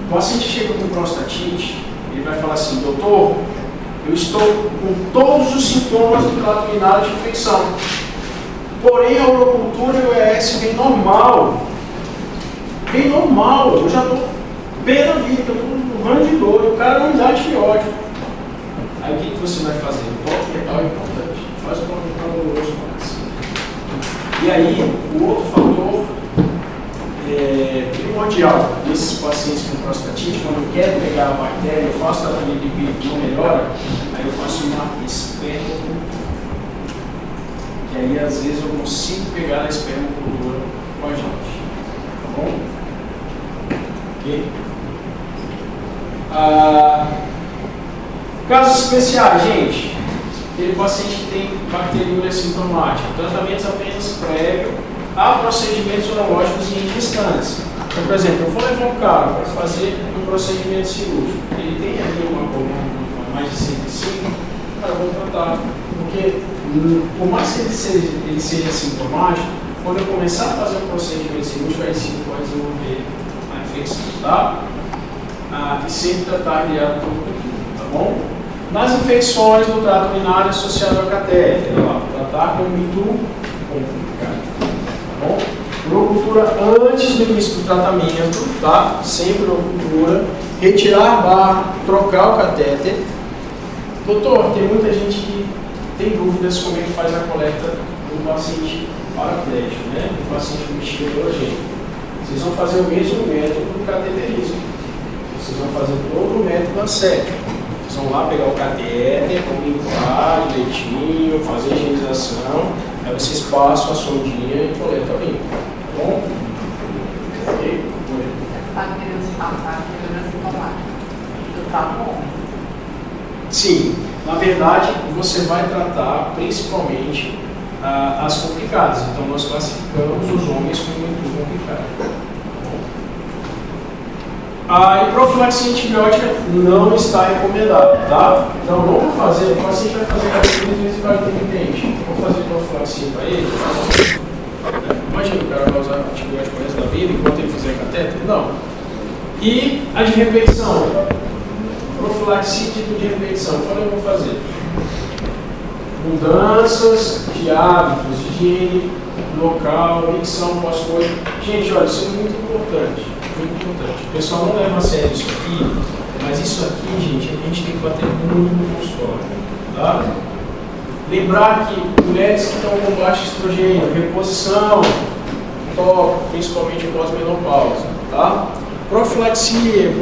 O paciente chega com prostatite, ele vai falar assim, doutor, eu estou com todos os sintomas do trato urinário de infecção. Porém, a urocultura e o ES vem normal. Vem normal. Eu já estou pé da vida, eu estou morrendo de dor. O cara não dá antibiótico. Aí o que você vai fazer? O toque retal é importante. Faz o toque retal doloroso mais. E aí, o outro fator primordial desses pacientes com prostatite, quando eu quero pegar a bactéria, eu faço tratamento de lipídio, não melhora, aí eu faço uma espermocultura. Que aí, às vezes, eu consigo pegar a espermocultura com a gente. Tá bom? Ok? Casos especiais, gente. Aquele paciente que tem bacteriúria sintomática. Tratamentos apenas prévio a procedimentos urológicos em distantes. Então, por exemplo, eu vou levar um cara para fazer um procedimento cirúrgico. Ele tem ali uma mais de 105, cara, eu vou tratar. Porque, por mais que ele seja sintomático, quando eu começar a fazer um procedimento cirúrgico, aí sim pode desenvolver a infecção, tá? E sempre tratar aliado com o tá bom? Nas infecções do trato urinário associado ao catéter, tratar com mito complicado, tá bom? Urocultura antes do início do tratamento, tá? Sempre urocultura, retirar a barra, trocar o catéter. Doutor, tem muita gente que tem dúvidas como é que faz a coleta do paciente paraplégico, né? Do paciente com bexiga urogênica. Vocês vão fazer o mesmo método do cateterismo. Vocês vão fazer todo o método ascético. Vocês vão lá pegar o catéter, vão limpar direitinho, fazer a higienização, aí vocês passam a sondinha e coletam limpo. Tá bom? Ok? Sim, na verdade você vai tratar principalmente as complicadas. Então nós classificamos os homens como muito complicado. A profilaxia antibiótica não está recomendada, tá? Então não vou fazer, o paciente vai fazer cateterismo e vai ter dente. Vou fazer profilaxia para ele? Imagina o cara vai usar antibiótico o resto da vida enquanto ele fizer catéter? Não. E a de repetição? Profilaxia tipo de repetição, qual eu vou fazer? Mudanças de hábitos, higiene local, micção pós-coito. Gente, olha, isso é muito importante. Muito importante. O pessoal não leva a sério isso aqui, mas isso aqui, gente, a gente tem que bater muito no consultório, tá? Lembrar que mulheres que estão com baixo estrogênio, reposição, top, principalmente pós-menopausa, tá? Profilaxia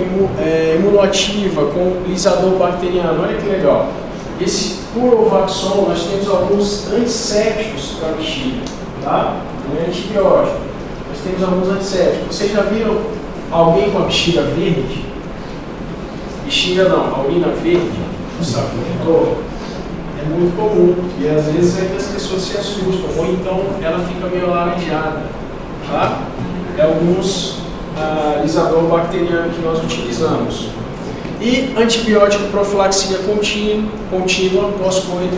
imunoativa com lisador bacteriano, olha que legal. Esse Purovaxol, nós temos alguns antissépticos para a bexiga, tá? Não é antibiótico. Nós temos alguns antissépticos. Vocês já viram alguém com a bexiga verde? Bexiga não, a urina verde, sabe? É muito comum. E às vezes aí as pessoas se assustam, ou então ela fica meio laranjada, tá? É alguns lisador bacteriano que nós utilizamos. E antibiótico profilaxia contínua pós-coito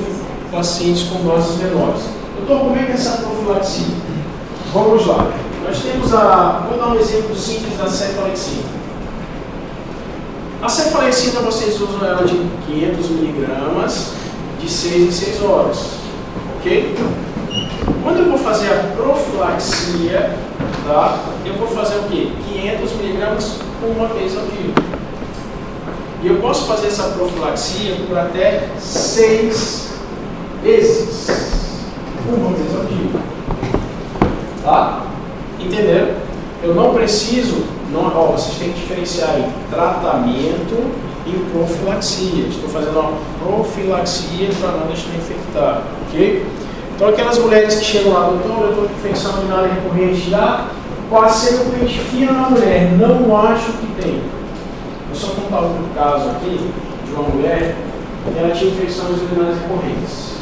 pacientes com doses menores. Doutor, como é que é essa profilaxia? Vamos lá. Nós temos vou dar um exemplo simples da cefalexina. A cefalexina vocês usam ela de 500 mg de 6 em 6 horas. Ok? Quando eu vou fazer a profilaxia, tá? Eu vou fazer o quê? 500 mg uma vez ao dia. E eu posso fazer essa profilaxia por até 6 vezes. Uma vez ao dia. Tá? Entenderam? Eu não preciso, vocês têm que diferenciar em tratamento e profilaxia. Estou fazendo uma profilaxia para não deixar infectar, ok? Então aquelas mulheres que chegam lá, doutor, eu estou com infecção urinária recorrente já, passei o pente fino na mulher, não acho que tem. Vou só contar outro caso aqui, de uma mulher, que ela tinha infecções urinárias recorrentes.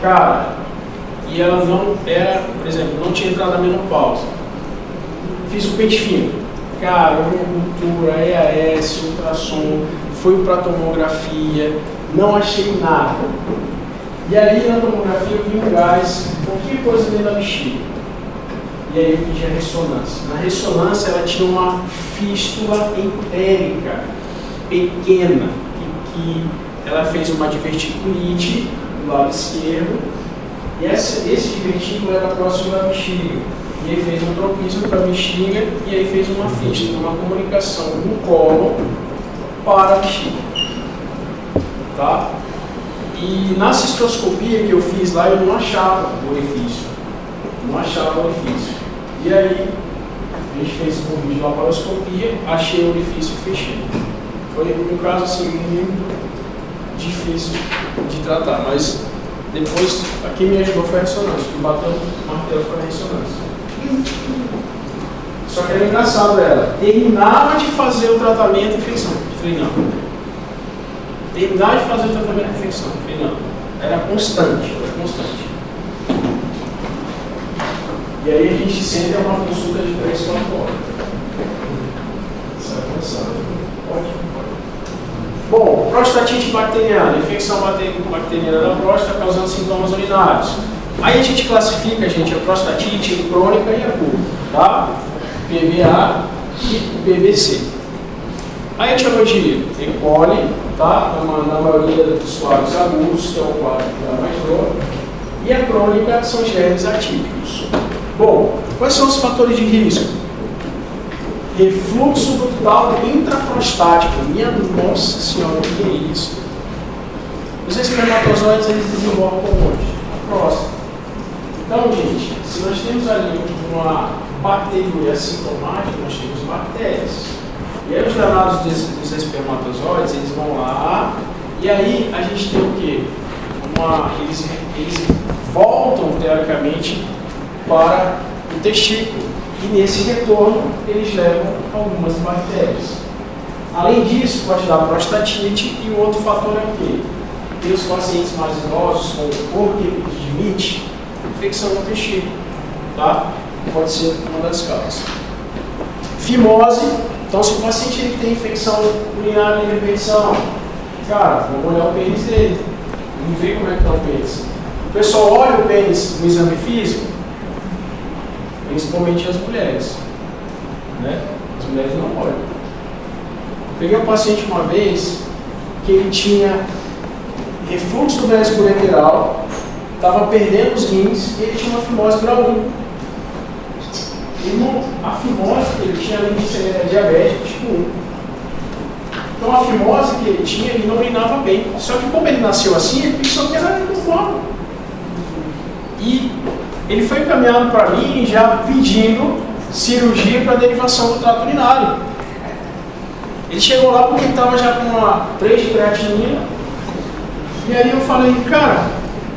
Cara, e ela não era, por exemplo, não tinha entrado na menopausa. Fiz o pente fino. Cara, cultura, EAS, ultrassom, fui para tomografia, não achei nada. E aí na tomografia eu vi um gás, qualquer coisa dentro da bexiga. E aí eu pedi a ressonância. Na ressonância ela tinha uma fístula entérica, pequena, que ela fez uma diverticulite do lado esquerdo, e esse divertículo era próximo da bexiga. E aí fez um tropismo para a bexiga, e aí fez uma fístula, uma comunicação do colo para a bexiga. Tá? E na cistoscopia que eu fiz lá, eu não achava o orifício. Não achava o orifício. E aí, a gente fez um vídeo de laparoscopia, achei o orifício fechado. Foi um caso assim, muito difícil de tratar, mas depois, aqui me ajudou foi a ressonância. O que bateu o martelo foi a ressonância. Só que era engraçado ela. Terminava de fazer o tratamento, infecção. Eu falei, não. Terminar de fazer o tratamento de infecção. Eu falei, não. Era constante, era constante. E aí a gente senta uma consulta de 3-4 horas. Isso é cansado. Pode. Bom, prostatite bacteriana, infecção bacteriana da próstata causando sintomas urinários. Aí a gente classifica, gente, a prostatite crônica e aguda, tá? PBA e PBC. Aí a etiologia, E. coli, tá? Na maioria dos quadros agudos, que é o quadro que é mais grave, e a crônica são germes atípicos. Bom, quais são os fatores de risco? Refluxo ductal intraprostático. Minha nossa senhora, o que é isso? Os espermatozoides eles desenvolvem onde? A próstata. Então, gente, se nós temos ali uma bactéria assintomática, nós temos bactérias. E aí os danados dos espermatozoides, eles vão lá, e aí a gente tem o quê? Eles voltam, teoricamente, para o testículo. E nesse retorno, eles levam algumas bactérias. Além disso, pode dar prostatite e o outro fator é o quê? Tem os pacientes mais idosos com orquiepididimite, infecção no testículo, tá? Pode ser uma das causas. Fimose, então se o paciente ele tem infecção urinária de repetição, cara, vamos olhar o pênis dele, vamos ver como é que está o pênis. O pessoal olha o pênis no exame físico, principalmente as mulheres, né? As mulheres não olham. Peguei um paciente uma vez que ele tinha refluxo do vésicula lateral, estava perdendo os rins e ele tinha uma fimose grau 1. A fimose que ele tinha, além de ser diabético, tipo 1. Então a fimose que ele tinha, ele não urinava bem. Só que como ele nasceu assim, ele pensou que era normal. E ele foi encaminhado para mim já pedindo cirurgia para derivação do trato urinário. Ele chegou lá porque ele estava já com uma 3 de creatinina. E aí eu falei, cara,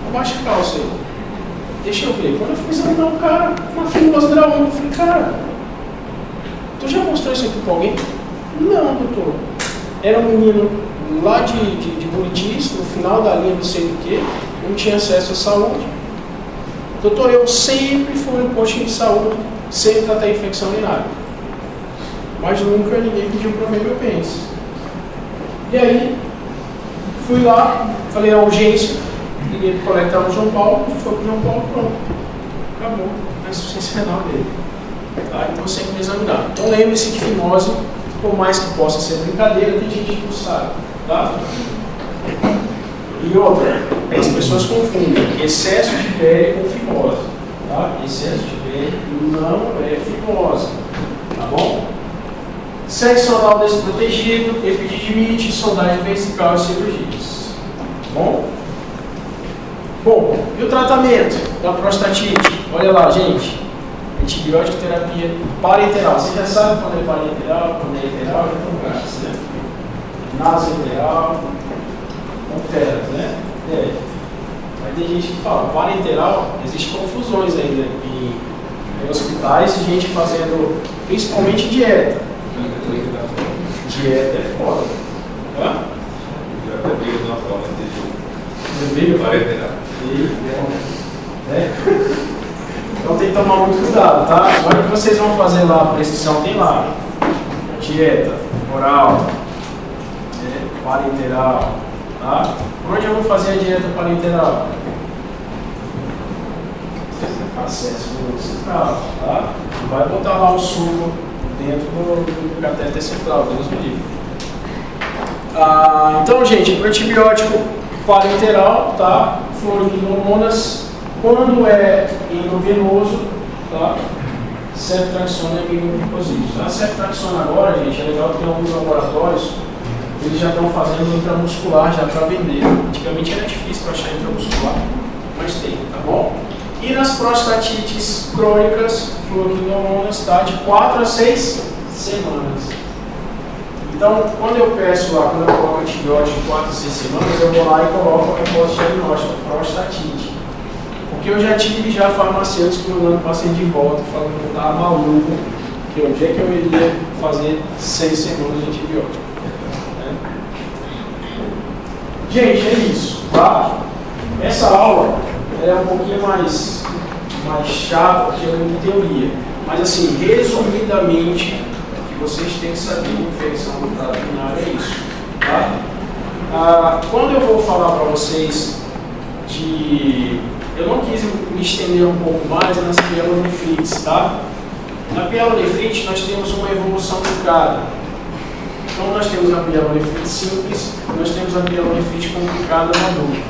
abaixa a calça aí. Deixa eu ver. Quando eu fui examinar o cara, uma fimose grau 1, eu falei, cara, tu já mostrou isso aqui para alguém? Não, doutor. Era um menino lá de Buritis, no final da linha do sei do que, não tinha acesso à saúde. Doutor, eu sempre fui no postinho de saúde, sempre tratei infecção urinária. Mas nunca ninguém pediu para ver meu pênis. E aí, fui lá, falei a urgência, liguei para o colega que estava no João Paulo, foi para o João Paulo, pronto. Acabou a insuficiência renal dele. Tá? Então sempre me examinar. Então lembre-se que fimose, por mais que possa ser brincadeira, tem gente que não sabe. Tá? E outra, as pessoas confundem excesso de pele com fimose. Tá? Excesso de pele não é fimose. Tá bom? Sexo anal desprotegido, epididimite, sondagem vesical e cirurgias. Tá bom? Bom, e o tratamento da prostatite? Olha lá, gente. Antibiótico terapia parenteral. Você já sabe quando é parenteral, quando é enteral, já estão grátis, né? Nasoenteral, com feras, né? Aí tem gente que fala, parenteral, existem confusões ainda em hospitais, gente fazendo principalmente dieta. Dieta é foda. Hã? Briga? Então tem que tomar muito cuidado, tá? Agora que vocês vão fazer lá a prescrição, tem lá dieta, oral, parenteral, tá? Onde eu vou fazer a dieta parenteral? Acesso central, tá? Vai botar lá o suco dentro do catéter central, Deus me livre. Então, gente, antibiótico parenteral, tá? Fluoroquinolonas, quando é endovenoso, tá? Ceftriaxona e glicosilhos. A ceftriaxona agora, gente, é legal que tem alguns laboratórios, eles já estão fazendo intramuscular já para vender. Antigamente era difícil para achar intramuscular, mas tem, tá bom? E nas prostatites crônicas, fluoroquinolonas, tá? De 4 a 6 semanas. Então, quando eu peço lá, quando eu coloco antibiótico de 4 a 6 semanas, eu vou lá e coloco a resposta diagnóstica, prostatite. Porque eu já tive farmacêuticos mandando paciente de volta, falando que eu estava maluco, que onde é que eu iria fazer 6 semanas de antibiótico. Gente, é isso, tá? Essa aula é um pouquinho mais chata que a teoria, mas assim, resumidamente, o que vocês têm que saber de infecção do trato urinário é isso, tá? Quando eu vou falar para vocês eu não quis me estender um pouco mais nas pielonefrites, tá? Na pielonefrite nós temos uma evolução marcada. Então nós temos a pielonefrite simples, nós temos a pielonefrite complicada no adulto.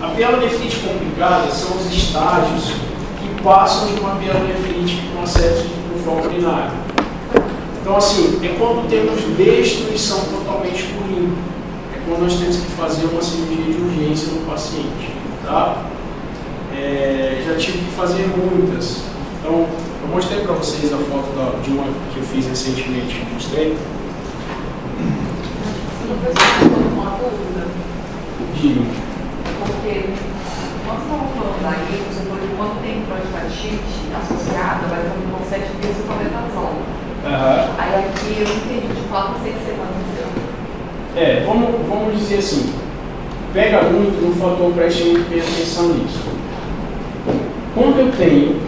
A pielonefrite complicada são os estágios que passam de uma pielonefrite com acesso de foco urinário. Então assim, é quando temos destruição totalmente por limpo. É quando nós temos que fazer uma cirurgia de urgência no paciente, tá? Já tive que fazer muitas. Então, eu mostrei para vocês a foto de uma que eu fiz recentemente. Mostrei? Uma dúvida. Digo. Porque nós estamos falando aí, você falou que quando tem prostatite associada, vai ter com 7 dias de comemoração. Aí aqui eu entendi de 4 a 6 semanas. Vamos dizer assim, pega muito no fator, preste muito bem atenção nisso. Quando eu tenho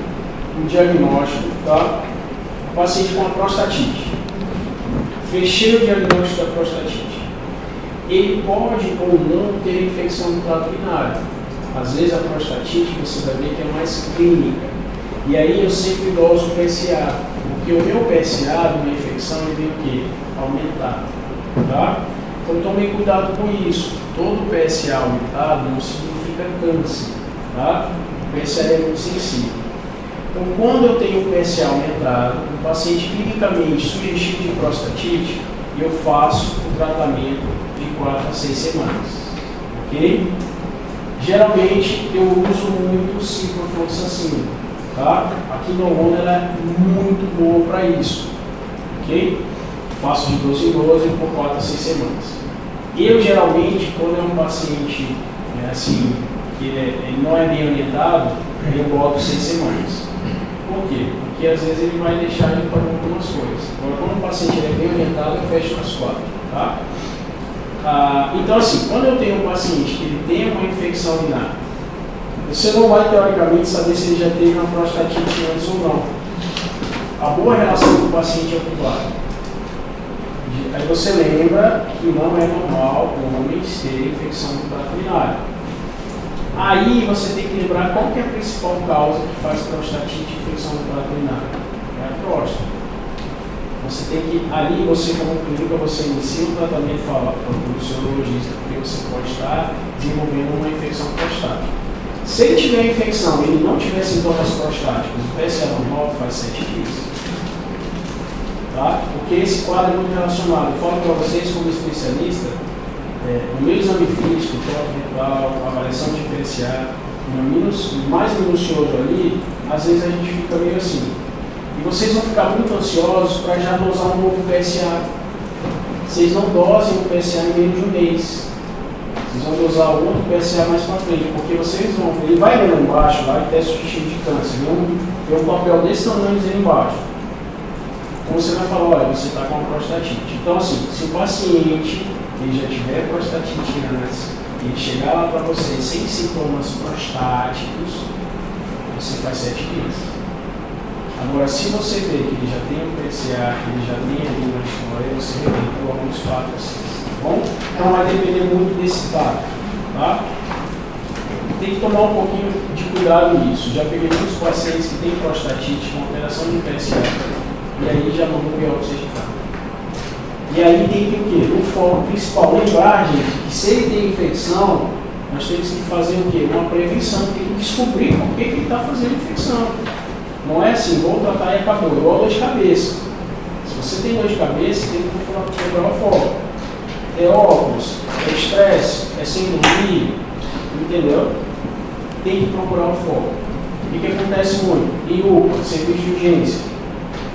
um diagnóstico, tá? Paciente com a prostatite, fechei o diagnóstico da prostatite, ele pode ou não ter infecção do trato urinário. Às vezes a prostatite você vai ver que é mais clínica, e aí eu sempre doso o PSA, porque o meu PSA de uma infecção ele vem o quê? Aumentar, tá? Então tome cuidado com isso. Todo PSA aumentado não significa câncer, tá? O PSA é muito sensível. Então, quando eu tenho o PSA aumentado, um paciente clinicamente sugestivo de prostatite, eu faço o tratamento de 4 a 6 semanas, ok? Geralmente eu uso muito o ciprofloxacina, tá? A quinolona ela é muito boa para isso, ok? Faço de 12 em 12 por 4 a 6 semanas. Eu geralmente, quando é um paciente assim, que ele não é bem orientado, eu boto 6 semanas. Por quê? Porque às vezes ele vai deixar de tomar algumas coisas. Agora, quando o paciente é bem orientado, eu fecho nas 4, tá? Então assim, quando eu tenho um paciente que ele tem uma infecção urinária, você não vai teoricamente saber se ele já teve uma prostatite antes ou não. A boa relação com o paciente é ocupada. Aí você lembra que não é normal homens terem infecção do trato urinário. Aí você tem que lembrar qual que é a principal causa que faz prostatite e infecção do trato urinário. É a próstata. Você tem que, ali você como clínica, você inicia o tratamento e fala para o seu urologista, porque você pode estar desenvolvendo uma infecção prostática. Se ele tiver infecção e ele não tiver sintomas prostáticos, o PSA normal faz 7 dias. Tá? Porque esse quadro é muito relacionado. Eu falo para vocês como especialista, o meu exame físico, a avaliação de PSA, mais minucioso ali, às vezes a gente fica meio assim. E vocês vão ficar muito ansiosos para já dosar um novo PSA. Vocês não dosem o PSA em menos de um mês. Eles vão dosar o outro PSA mais para frente, porque vocês vão ver, ele vai ver lá embaixo, lá, e teste de tipo de câncer, tem um papel desse tamanho ali embaixo. Então você vai falar, olha, você está com uma prostatite. Então assim, se o paciente ele já tiver prostatite antes, ele chegar lá para você sem sintomas prostáticos, você faz 7 dias. Agora, se você vê que ele já tem um PSA, que ele já tem ali uma história, você repete por alguns fatos, tá bom? Então vai depender muito desse dado, tá? Tem que tomar um pouquinho de cuidado nisso. Já peguei muitos pacientes que têm prostatite com alteração de PSA, e aí já mandou o biópsia certificado. E aí tem que o quê? O foco principal, lembrar, gente, que se ele tem infecção, nós temos que fazer o quê? Uma prevenção, tem que descobrir por que ele está fazendo infecção. Não é assim, vou tratar e acabou, igual dor de cabeça. Se você tem dor de cabeça, tem que procurar o foco. É óculos, é estresse, é sem dormir, entendeu? Tem que procurar o foco. O que acontece muito? Em UPA, serviço de urgência.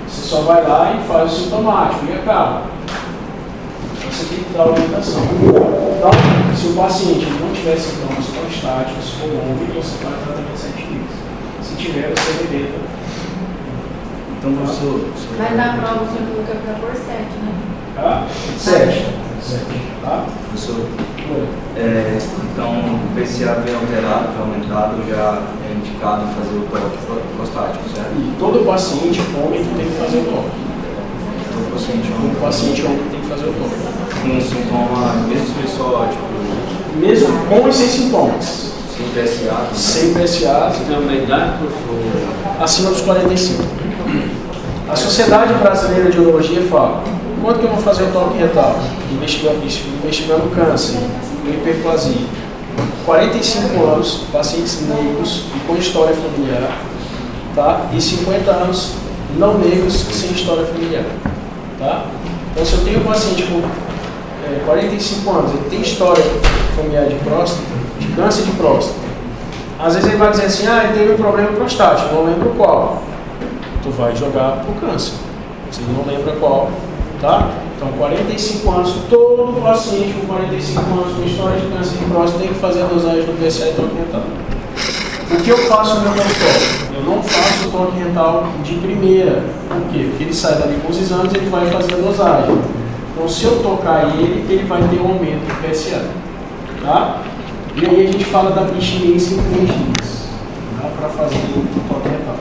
Você só vai lá e faz o sintomático e acaba. Você tem que dar orientação. Então, se o paciente não tiver sintomas prostáticos, se for longo, você faz tratamento de 7 dias. Se tiver, você orienta. Então, professor... Mas na prova você falou que é por 7, né? Tá? 7. Tá? Professor, então o PSA bem alterado, bem aumentado, já é indicado fazer o toque prostático, certo? E todo paciente ômito tem que fazer o toque. Todo paciente ômito. Todo paciente ômito tem que fazer o toque. Com sintoma, mesmo se só, tipo... Mesmo com e sem sintomas. Sem PSA? Sem PSA. Você tem uma idade, Acima dos 45. A Sociedade Brasileira de Urologia fala: quando que eu vou fazer o toque retal? Investigando câncer, hiperplasia. 45 anos, pacientes negros e com história familiar, tá? E 50 anos não negros sem história familiar, tá? Então, se eu tenho um paciente com 45 anos, ele tem história familiar de próstata, de câncer de próstata, às vezes ele vai dizer assim, ele teve um problema prostático, não lembro qual. Tu vai jogar pro câncer. Você não lembra qual, tá? Então, 45 anos, todo paciente com 45 anos com história de câncer de próstata tem que fazer a dosagem do PSA e toque rental. O que eu faço no meu consultório? Eu não faço o toque rental de primeira. Por quê? Porque ele sai dali com os exames e ele vai fazer a dosagem. Então, se eu tocar ele vai ter um aumento do PSA, tá? E aí a gente fala da abstinência em 3 dias, tá? Para fazer o toque rental.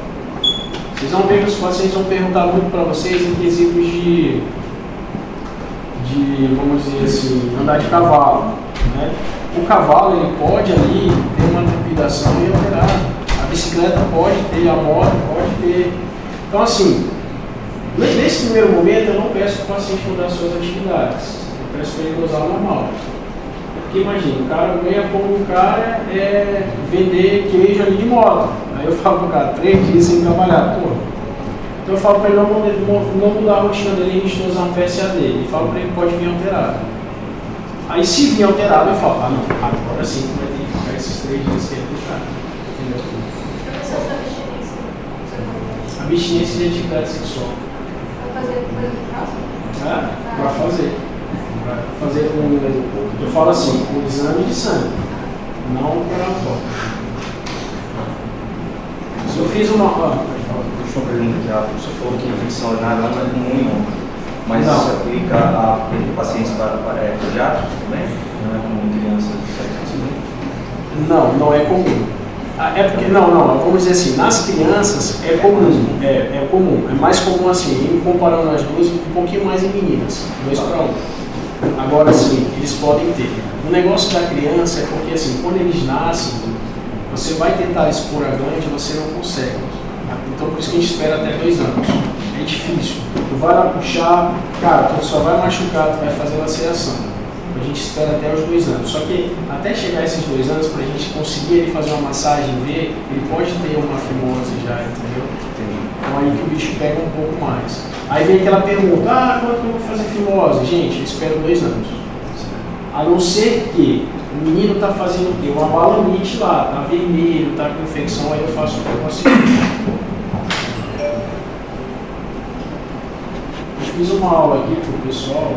Vocês vão ver que os pacientes vão perguntar muito para vocês em quesitos de, vamos dizer assim, andar de cavalo, né? O cavalo, ele pode ali ter uma trepidação e alterar. A bicicleta pode ter, a moto pode ter. Então, assim, nesse primeiro momento, eu não peço para o paciente mudar suas atividades. Eu peço para ele usar o normal. Porque imagina, o cara ganha como um cara é vender queijo ali de moto. Aí eu falo pro cara, 3 dias sem trabalhar, porra. Então eu falo para ele não mudar a rotina dele e usar um PSA dele. E falo para ele que pode vir alterado. Aí se vir alterado, eu falo, não, agora sim vai ter que ficar esses 3 dias sem aplicar. Entendeu? A abstinência de atividade sexual. Vai fazer depois do próximo? Para fazer. Eu falo assim, o exame de sangue, não o operatório. Se eu fiz uma. Deixa eu perguntar já, você falou que a infecção urinária não é comum em homem, mas não. Isso aplica a pacientes pediátricos também? Não é comum em crianças de sexo? Não é comum. É porque, vamos dizer assim, nas crianças é comum, é comum, é mais comum assim, comparando as duas, um pouquinho mais em meninas, 2 para 1. Agora sim, eles podem ter. O negócio da criança é porque assim, quando eles nascem, você vai tentar expor a glândula, você não consegue. Então por isso que a gente espera até 2 anos. É difícil. Tu vai lá puxar, cara, tu só vai machucar, tu vai fazer laceração. A gente espera até os 2 anos. Só que até chegar esses 2 anos, para a gente conseguir ele fazer uma massagem e ver, ele pode ter uma fimose já, entendeu? Então aí que o bicho pega um pouco mais. Aí vem aquela pergunta, quando que eu vou fazer fimose? Gente, eu espero 2 anos. A não ser que o menino está fazendo o quê? Uma balanite lá, está vermelho, está com infecção, aí eu faço o preconceito. Eu fiz uma aula aqui para o pessoal.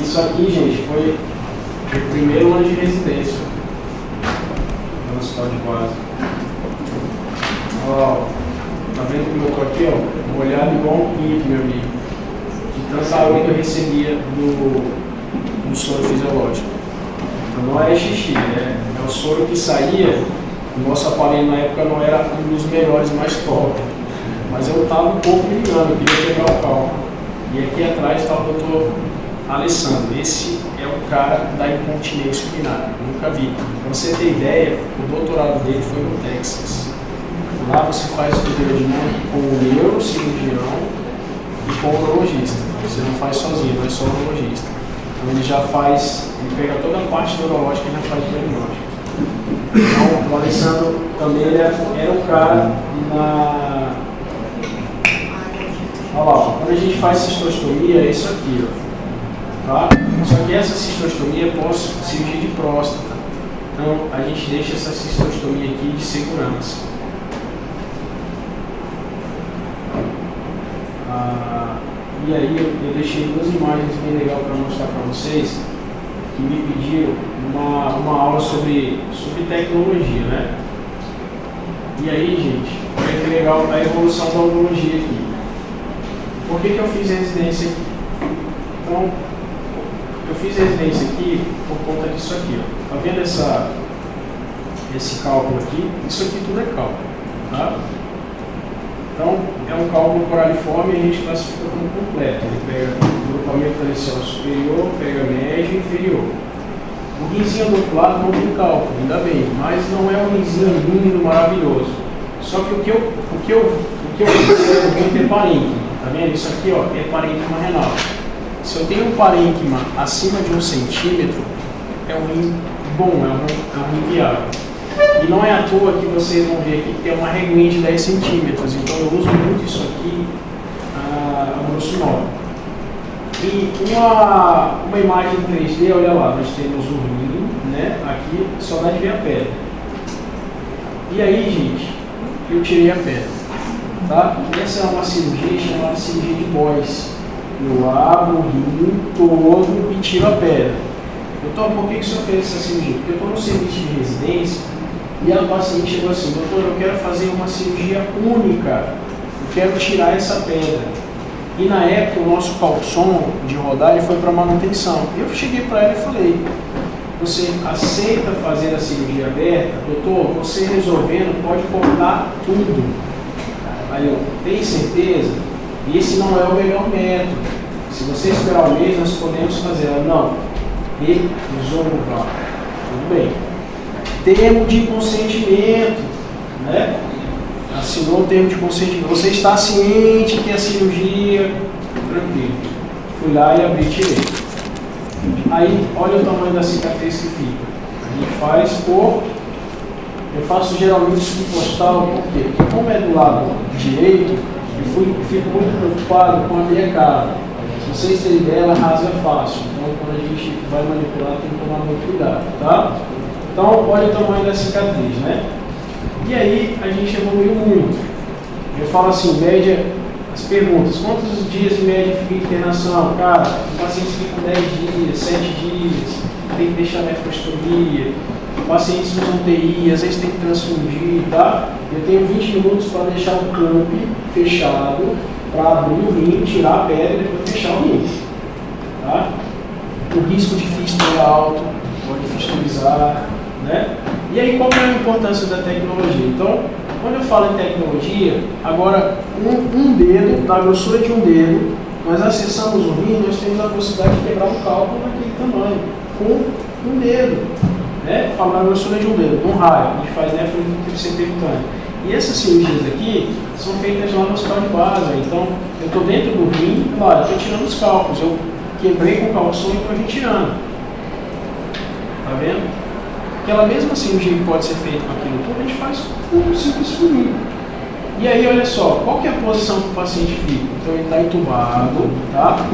Isso aqui, gente, foi o primeiro ano de residência no hospital de base. Ó, tá vendo como eu tô aqui, ó? Molhado igual um pinto, meu amigo. De tanta água que eu recebia do soro fisiológico. Então não é xixi, né? É o soro que saía. O nosso aparelho na época não era um dos melhores, mais top. Mas eu estava um pouco me ligando, eu queria pegar o cálculo. E aqui atrás está o doutor Alessandro. Esse é o cara da incontinência urinária. Nunca vi. Para você ter ideia, o doutorado dele foi no Texas. Lá você faz o de mão com o neurocirurgião e com o urologista. Você não faz sozinho, não é só o urologista. Então ele já faz, ele pega toda a parte neurológica e já faz o diagnóstico. Então, o Alessandro também era o cara na... Olha lá, quando a gente faz cistostomia, é isso aqui, ó. Tá? Só que essa cistostomia é pós-cirurgia de próstata. Então, a gente deixa essa cistostomia aqui de segurança. E aí, eu deixei duas imagens bem legais para mostrar para vocês, que me pediram uma aula sobre tecnologia, né? E aí, gente, olha que legal a evolução da urologia aqui. Por que eu fiz residência aqui? Então, eu fiz residência aqui por conta disso aqui, ó. Tá vendo esse cálculo aqui? Isso aqui tudo é cálculo, tá? Então, é um cálculo coraliforme e a gente classifica como completo. Ele pega o grupamento inicial superior, pega médio e inferior. O rinzinho do outro lado não tem cálculo, ainda bem, mas não é um rinzinho lindo, maravilhoso. Só que o que eu observo muito é parênquima. Tá vendo? Isso aqui, ó, é parênquima renal. Se eu tenho um parênquima acima de 1 centímetro, é um rim bom, é um rim viável. E não é à toa que vocês vão ver aqui que tem uma reguinha de 10 centímetros. Então eu uso muito isso aqui a grosso modo. E uma imagem 3D, olha lá, nós temos o rim, né? Aqui só dá de ver a pedra. E aí, gente, eu tirei a pedra. Tá? Essa é uma cirurgia chamada cirurgia de Boyce. Eu abro o rim todo e tiro a pedra. Doutor, por que o senhor fez essa cirurgia? Porque eu estou no serviço de residência e a paciente chegou assim: doutor, eu quero fazer uma cirurgia única, eu quero tirar essa pedra. E na época o nosso calção de rodar ele foi para manutenção. Eu cheguei para ela e falei: você aceita fazer a cirurgia aberta? Doutor, você resolvendo pode cortar tudo. Aí eu, tem certeza? Esse não é o melhor método. Se você esperar um mês, nós podemos fazer. Ela, não. Resolva. Tudo bem. Termo de consentimento, né? Assinou o termo de consentimento. Você está ciente que a cirurgia... Tranquilo. Fui lá e abri e tirei. Aí, olha o tamanho da cicatriz que fica. A gente faz por... Eu faço geralmente subpostal, por quê? Porque como é do lado direito, eu fico muito preocupado com a minha cara. Se vocês terem ideia, ela rasga fácil. Então, quando a gente vai manipular, tem que tomar muito cuidado, tá? Então, olha o tamanho da cicatriz, né? E aí, a gente evoluiu muito. Eu falo assim, média, as perguntas, quantos dias de média fica em internação? Cara, o paciente fica com 10 dias, 7 dias, tem que deixar nefrostomia, pacientes usam TI, às vezes tem que transfundir, tá? Eu tenho 20 minutos para deixar o clamp fechado, para abrir o rim, tirar a pedra e depois fechar o rim, tá? O risco de fístula é alto, pode fistulizar, né? E aí, qual é a importância da tecnologia? Então, quando eu falo em tecnologia, agora um dedo, da grossura de um dedo, nós acessamos o rim, nós temos a possibilidade de quebrar um cálculo daquele tamanho, com um dedo, né? Falo da grossura de um dedo, um raio, a gente faz nefrotripsia percutânea. E essas cirurgias aqui são feitas lá no hospital de base, então eu estou dentro do rim, claro, estou tirando os cálculos, eu quebrei com o calção e estou retirando. Tá vendo? Aquela mesma cirurgia que pode ser feita com aquilo tudo, a gente faz com um simples furinho. E aí, olha só, qual que é a posição que o paciente fica? Então ele está entubado, tá?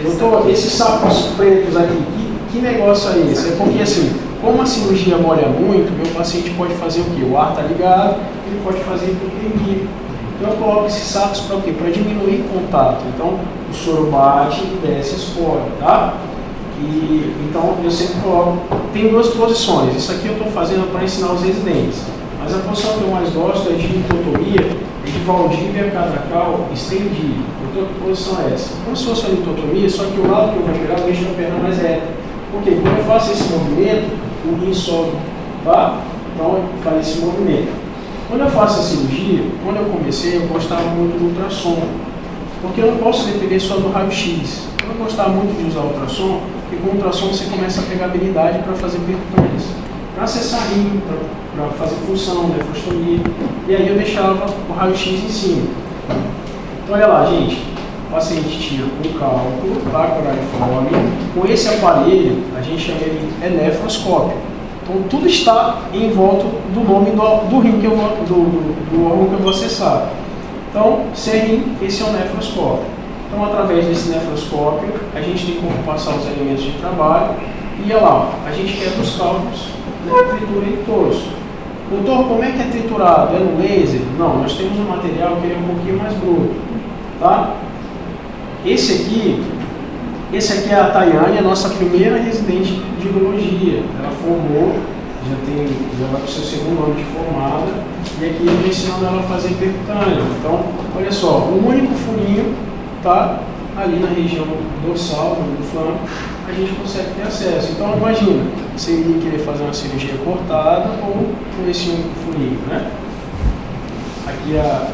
Doutor, esses sapos pretos aqui, que negócio é esse? É porque assim, como a cirurgia molha muito, meu paciente pode fazer o quê? O ar está ligado, ele pode fazer hipotermia. Então eu coloco esses sacos para quê? Para diminuir o contato. Então o soro bate, desce, escorre, tá? E, então eu sempre coloco, tem duas posições, isso aqui eu estou fazendo para ensinar os residentes, mas a posição que eu mais gosto é de litotomia, é de Valdívia Cadacal estendido. Então que posição é essa? Como se fosse uma litotomia, só que o lado que eu vou pegar eu deixo a perna mais reta. Porque quando eu faço esse movimento, o rim sobe, tá? Então faz esse movimento. Quando eu faço a cirurgia, quando eu comecei, eu gostava muito do ultrassom, porque eu não posso depender só do raio-x. Eu não gostava muito de usar o ultrassom, porque com o ultrassom você começa a pegar habilidade para fazer percutâneas, para acessar rim, para fazer função, nefrostomia, e aí eu deixava o raio-x em cima. Então olha lá, gente, o paciente tira um cálculo, tá, coraliforme, com esse aparelho, a gente chama ele nefroscópio. Então tudo está em volta do nome do rim que eu vou, do órgão que eu vou acessar. Então, sem rim, esse é o nefroscópio. Então, através desse nefroscópio, a gente tem como passar os elementos de trabalho e olha lá, a gente quebra os cálculos, né, tritura em todos. Doutor, como é que é triturado? É no laser? Não, nós temos um material que é um pouquinho mais bruto, tá? Esse aqui é a Tayane, a nossa primeira residente de urologia. Ela formou, já vai para o seu segundo ano de formada, e aqui eu estou ensinando ela a fazer percutânea. Então, olha só, um único furinho, tá? Ali na região dorsal, no flanco, a gente consegue ter acesso. Então, imagina, você iria querer fazer uma cirurgia cortada ou com esse único furinho, né? Aqui a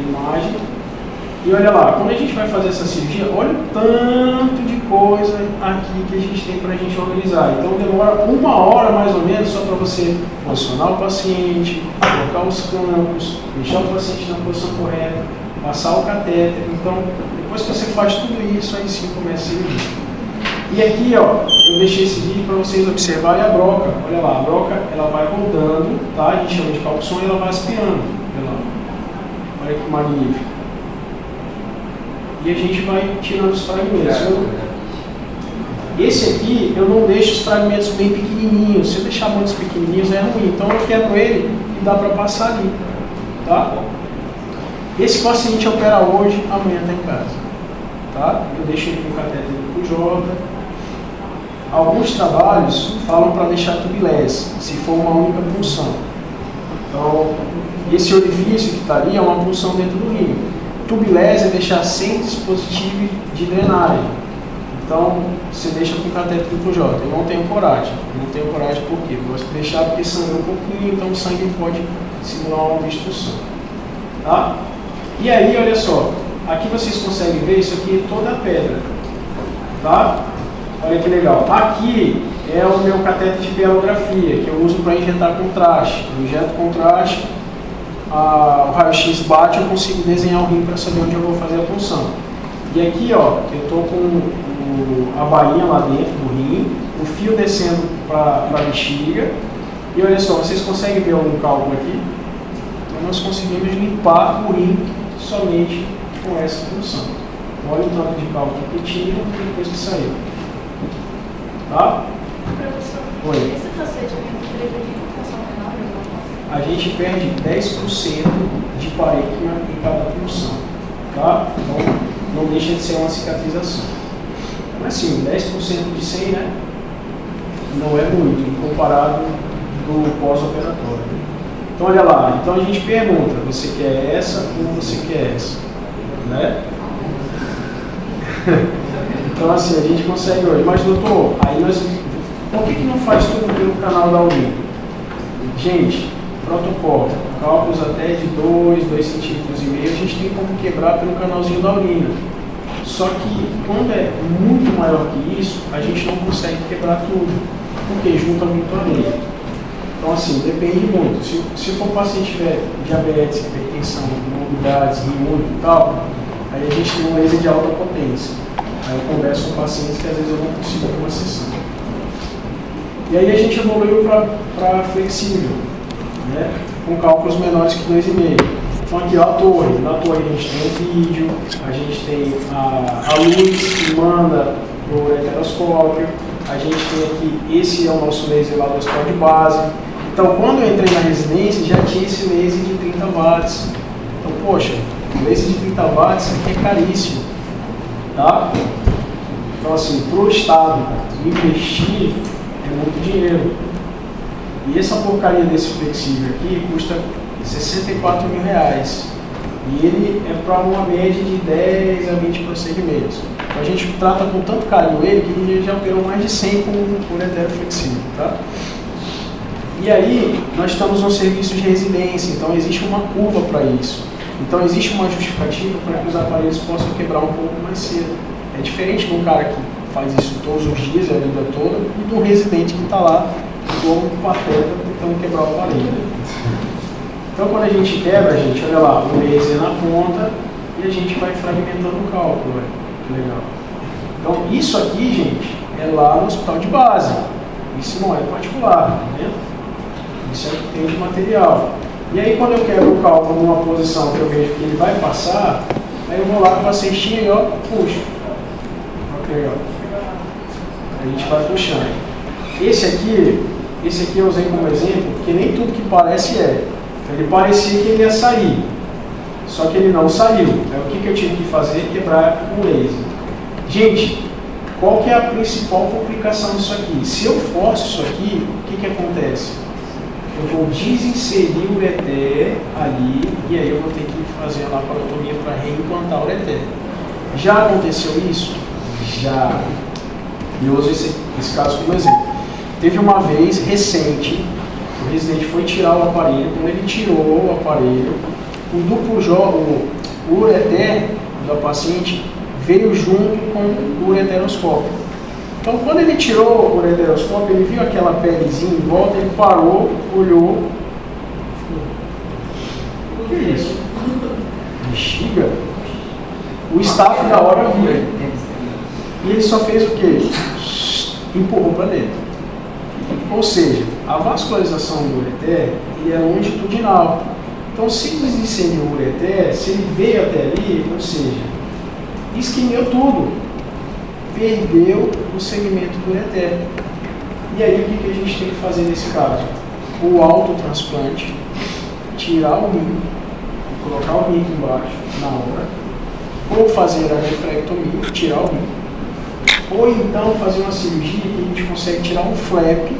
imagem. E olha lá, quando a gente vai fazer essa cirurgia, olha o tanto de coisa aqui que a gente tem para a gente organizar. Então demora 1 hora mais ou menos só para você posicionar o paciente, colocar os campos, deixar o paciente na posição correta, passar o catéter. Então, depois que você faz tudo isso, aí sim começa a cirurgia. E aqui, ó, eu deixei esse vídeo para vocês observarem a broca. Olha lá, a broca ela vai rodando, tá? A gente chama de calção e ela vai aspirando. Olha lá. Olha que magnífico. E a gente vai tirando os fragmentos. Esse aqui, eu não deixo os fragmentos bem pequenininhos. Se eu deixar muitos pequenininhos, é ruim. Então eu quebro ele e dá para passar ali. Tá? Esse paciente opera hoje, amanhã está em casa. Tá? Eu deixo ele com o catéter do Jordan. Alguns trabalhos falam para deixar tubilese, se for uma única punção. Então, esse orifício que está ali é uma punção dentro do rim. Tubilese é deixar sem dispositivo de drenagem. Então, você deixa com o catéter do J. Eu não tenho coragem. Por quê? Eu gosto de deixar porque sangra um pouquinho, então o sangue pode simular uma obstrução. Tá? E aí, olha só. Aqui vocês conseguem ver, isso aqui é toda a pedra. Tá? Olha que legal. Aqui é o meu catéter de pielografia, que eu uso para injetar contraste. Eu injeto contraste. O raio-x bate, eu consigo desenhar o rim para saber onde eu vou fazer a punção. E aqui, ó, eu estou com a bainha lá dentro do rim, o fio descendo para a bexiga. E olha só, vocês conseguem ver algum cálculo aqui? Então nós conseguimos limpar o rim somente com essa punção. Olha o tanto de cálculo que tinha depois que saiu. Tá? Professor, Oi. esse procedimento prejudica a função renal? A gente perde 10% de parênquima em cada punção, tá? Então, não deixa de ser uma cicatrização. Mas sim, 10% de 100, né? Não é muito, comparado do pós-operatório. Então, olha lá. Então, a gente pergunta, você quer essa ou você quer essa? Né? Então, assim, a gente consegue hoje. Mas, doutor, aí nós... Por que não faz tudo pelo canal da urina? Gente... Protocolo, cálculos até de 2,5 centímetros, a gente tem como quebrar pelo canalzinho da urina. Só que quando é muito maior que isso, a gente não consegue quebrar tudo, porque junta muito areia. Então assim, depende muito. Se for paciente tiver diabetes, hipertensão, morbidades, rim único e tal, aí a gente tem um laser de alta potência. Aí eu converso com pacientes que às vezes eu não consigo ter uma sessão. E aí a gente evoluiu para flexível. Né, com cálculos menores que 2,5. Então aqui ó, a torre. Na torre a gente tem o vídeo, a gente tem a luz que manda o heteroscópio, a gente tem aqui, esse é o nosso laser lá do hospital de base. Então quando eu entrei na residência já tinha esse laser de 30 watts. Então poxa, o laser de 30 watts aqui é caríssimo. Tá? Então, assim, para o Estado investir é muito dinheiro. E essa porcaria desse flexível aqui custa R$64 mil. E ele é para uma média de 10 a 20 procedimentos. Então a gente trata com tanto carinho ele que ele já operou mais de 100 com o ureter flexível. Tá? E aí, nós estamos no serviço de residência, então existe uma curva para isso. Então existe uma justificativa para que os aparelhos possam quebrar um pouco mais cedo. É diferente de um cara que faz isso todos os dias, a vida toda, e do residente que está lá, igual um pateta, tentando quebrar o aparelho. Então quando a gente quebra, gente, olha lá, o laser na ponta e a gente vai fragmentando o cálculo. Véio. Que legal. Então isso aqui, gente, é lá no hospital de base. Isso não é particular, tá vendo? Isso é o que tem de material. E aí quando eu quebro o cálculo numa posição que eu vejo que ele vai passar, aí eu vou lá com a cestinha e ó, puxo. Ok, ó. A gente vai puxando. Esse aqui eu usei como exemplo, porque nem tudo que parece é. Ele parecia que ele ia sair, só que ele não saiu. O que eu tive que fazer? Quebrar o laser. Gente, qual que é a principal complicação disso aqui? Se eu forço isso aqui, o que acontece? Eu vou desinserir o ureter ali e aí eu vou ter que fazer a laparotomia para reimplantar o ureter. Já aconteceu isso? Já. E eu uso esse caso como exemplo. Teve uma vez, recente, o residente foi tirar o aparelho. Quando ele tirou o aparelho, o duplo o ureter da paciente veio junto com o ureteroscópio. Então, quando ele tirou o ureteroscópio, ele viu aquela pelezinha em volta, ele parou, olhou. O que é isso? Bexiga? O staff na hora viu. E ele só fez o quê? Empurrou para dentro. Ou seja, a vascularização do ureter ele é longitudinal. Então, se desinserir o ureter, se ele veio até ali, ou seja, isquemiou tudo, perdeu o segmento do ureter. E aí, o que a gente tem que fazer nesse caso? O autotransplante, tirar o rim, colocar o rim aqui embaixo na hora, ou fazer a nefrectomia, tirar o rim, ou então fazer uma cirurgia que a gente consegue tirar um flap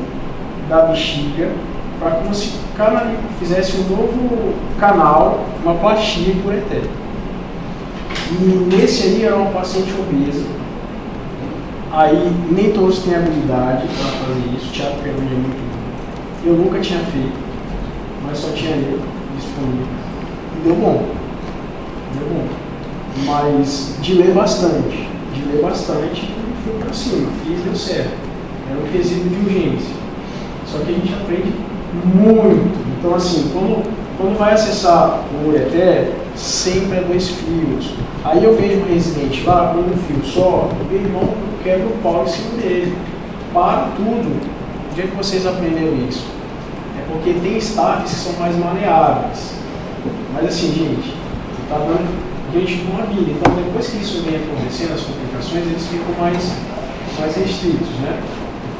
da bexiga para como se fizesse um novo canal, uma plastia do ureter. E nesse aí era uma paciente obesa. Aí nem todos têm habilidade para fazer isso. O Thiago Peroni é muito bom. Eu nunca tinha feito, mas só tinha ele disponível. E deu bom. Deu bom. Mas dilei bastante. Dilei bastante e fui para cima. Fiz, deu certo. Era um quesito de urgência. Só que a gente aprende muito. Então, assim, quando vai acessar o ureter, sempre é 2 fios. Aí eu vejo um residente lá com um fio só, meu irmão, eu quebro o pau em cima dele. Para tudo. Onde é que vocês aprenderam isso? É porque tem staffs que são mais maleáveis. Mas assim, gente, tá dando gente com uma vida. Então, depois que isso vem acontecendo, as complicações, eles ficam mais restritos, né?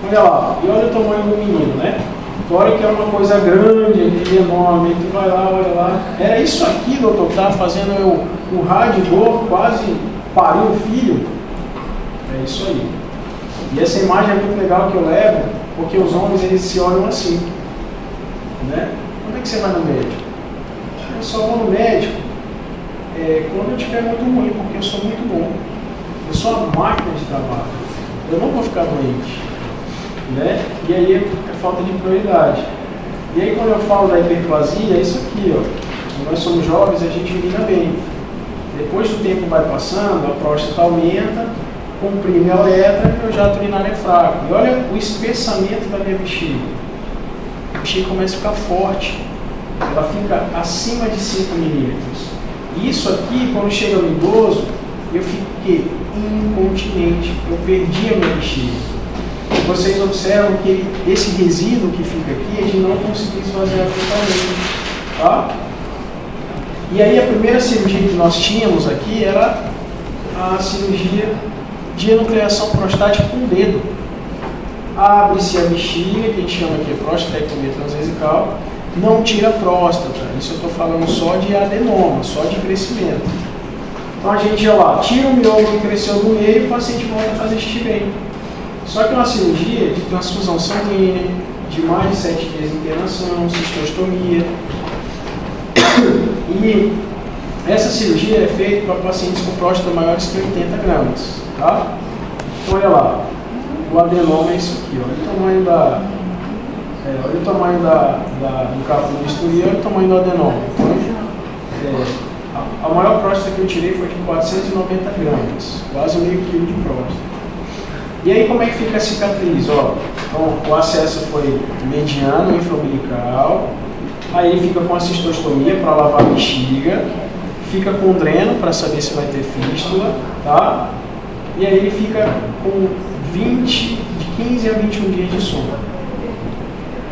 Olha lá, e olha o tamanho do menino, né? Tu olha que é uma coisa grande, enorme, tu vai lá, olha lá. Era isso aqui, doutor, que estava fazendo o radiador, quase pariu o filho. É isso aí. E essa imagem é muito legal que eu levo, porque os homens eles se olham assim. Né? Quando é que você vai no médico? Eu só vou no médico quando eu estiver muito ruim, porque eu sou muito bom. Eu sou a máquina de trabalho. Eu não vou ficar doente. Né? E aí é falta de prioridade. E aí quando eu falo da hiperplasia, é isso aqui, ó. Quando nós somos jovens, a gente urina bem. Depois do tempo vai passando, a próstata aumenta, comprime a uretra e o jato urinário é fraco. E olha o espessamento da minha bexiga. A bexiga começa a ficar forte. Ela fica acima de 5 milímetros. E isso aqui, quando chega no idoso, eu fiquei incontinente. Eu perdi a minha bexiga. Vocês observam que esse resíduo que fica aqui, a gente não conseguiu esvaziar totalmente. Tá? E aí a primeira cirurgia que nós tínhamos aqui era a cirurgia de enucleação prostática com o dedo. Abre-se a bexiga, que a gente chama aqui de prostatectomia transvesical, não tira a próstata. Isso eu estou falando só de adenoma, só de crescimento. Então a gente já lá, tira o miolo que cresceu do meio e o paciente volta a fazer xixi bem. Só que é uma cirurgia de transfusão sanguínea, de mais de 7 dias de internação, cistostomia. E essa cirurgia é feita para pacientes com próstata maiores que 80 gramas. Tá? Então olha lá, o adenoma é isso aqui, olha o tamanho olha o tamanho do capo do bisturi, olha o tamanho do adenoma. Então, a maior próstata que eu tirei foi de 490 gramas, quase meio quilo de próstata. E aí como é que fica a cicatriz? Ó, então, o acesso foi mediano, infraumbilical, aí ele fica com a cistostomia para lavar a bexiga, fica com dreno para saber se vai ter fístula, tá? E aí ele fica com de 15 a 21 dias de sono.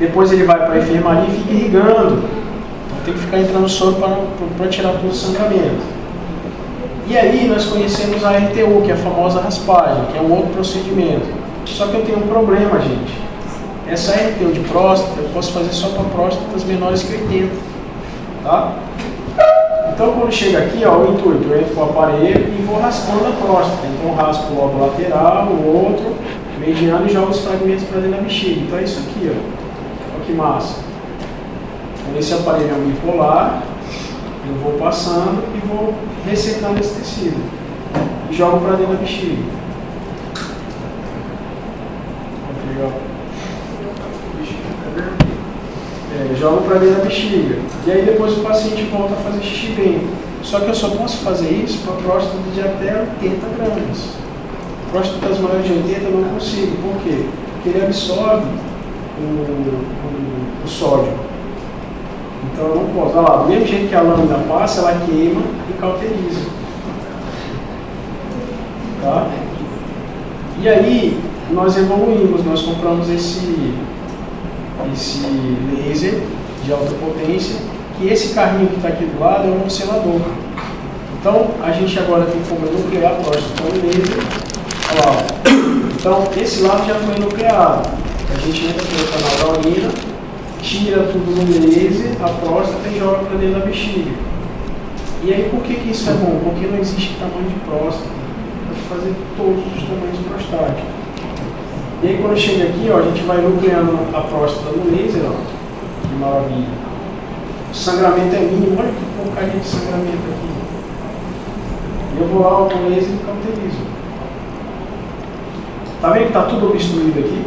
Depois ele vai para a enfermaria e fica irrigando. Então tem que ficar entrando soro para tirar todo o sangramento. E aí nós conhecemos a RTU, que é a famosa raspagem, que é um outro procedimento. Só que eu tenho um problema, gente. Essa RTU de próstata eu posso fazer só para próstatas menores que 80. Tá? Então quando chega aqui, ó, o intuito, eu entro com o aparelho e vou raspando a próstata. Então eu raspo o lobo lateral, o outro, mediano e jogo os fragmentos para dentro da bexiga. Então é isso aqui, ó. Olha que massa. Então esse aparelho é um bipolar, eu vou passando e vou ressecando esse tecido. E jogo para dentro da bexiga. Legal. Jogo para dentro da bexiga. E aí depois o paciente volta a fazer xixi bem. Só que eu só posso fazer isso para próstata de até 80 gramas. Próstatas maiores de 80 eu não consigo. Por quê? Porque ele absorve o sódio. Então eu não posso. Olha lá, do mesmo jeito que a lâmina passa, ela queima e cauteriza. Tá? E aí nós evoluímos, nós compramos esse laser de alta potência, que esse carrinho que está aqui do lado é um oscilador. Então a gente agora tem como nuclear a próstata com o laser. Olha lá. Então esse lado já foi nucleado. A gente entra pelo canal da urina, tira tudo no laser, a próstata e joga para dentro da bexiga. E aí por que isso é bom? Porque não existe tamanho de próstata. Pode fazer todos os tamanhos prostáticos. E aí quando chega aqui, ó, a gente vai nucleando a próstata no laser, ó. Que maravilha. O sangramento é mínimo, olha que porcaria de sangramento aqui. E eu vou lá com o laser e cauterizo. Tá vendo que tá tudo obstruído aqui?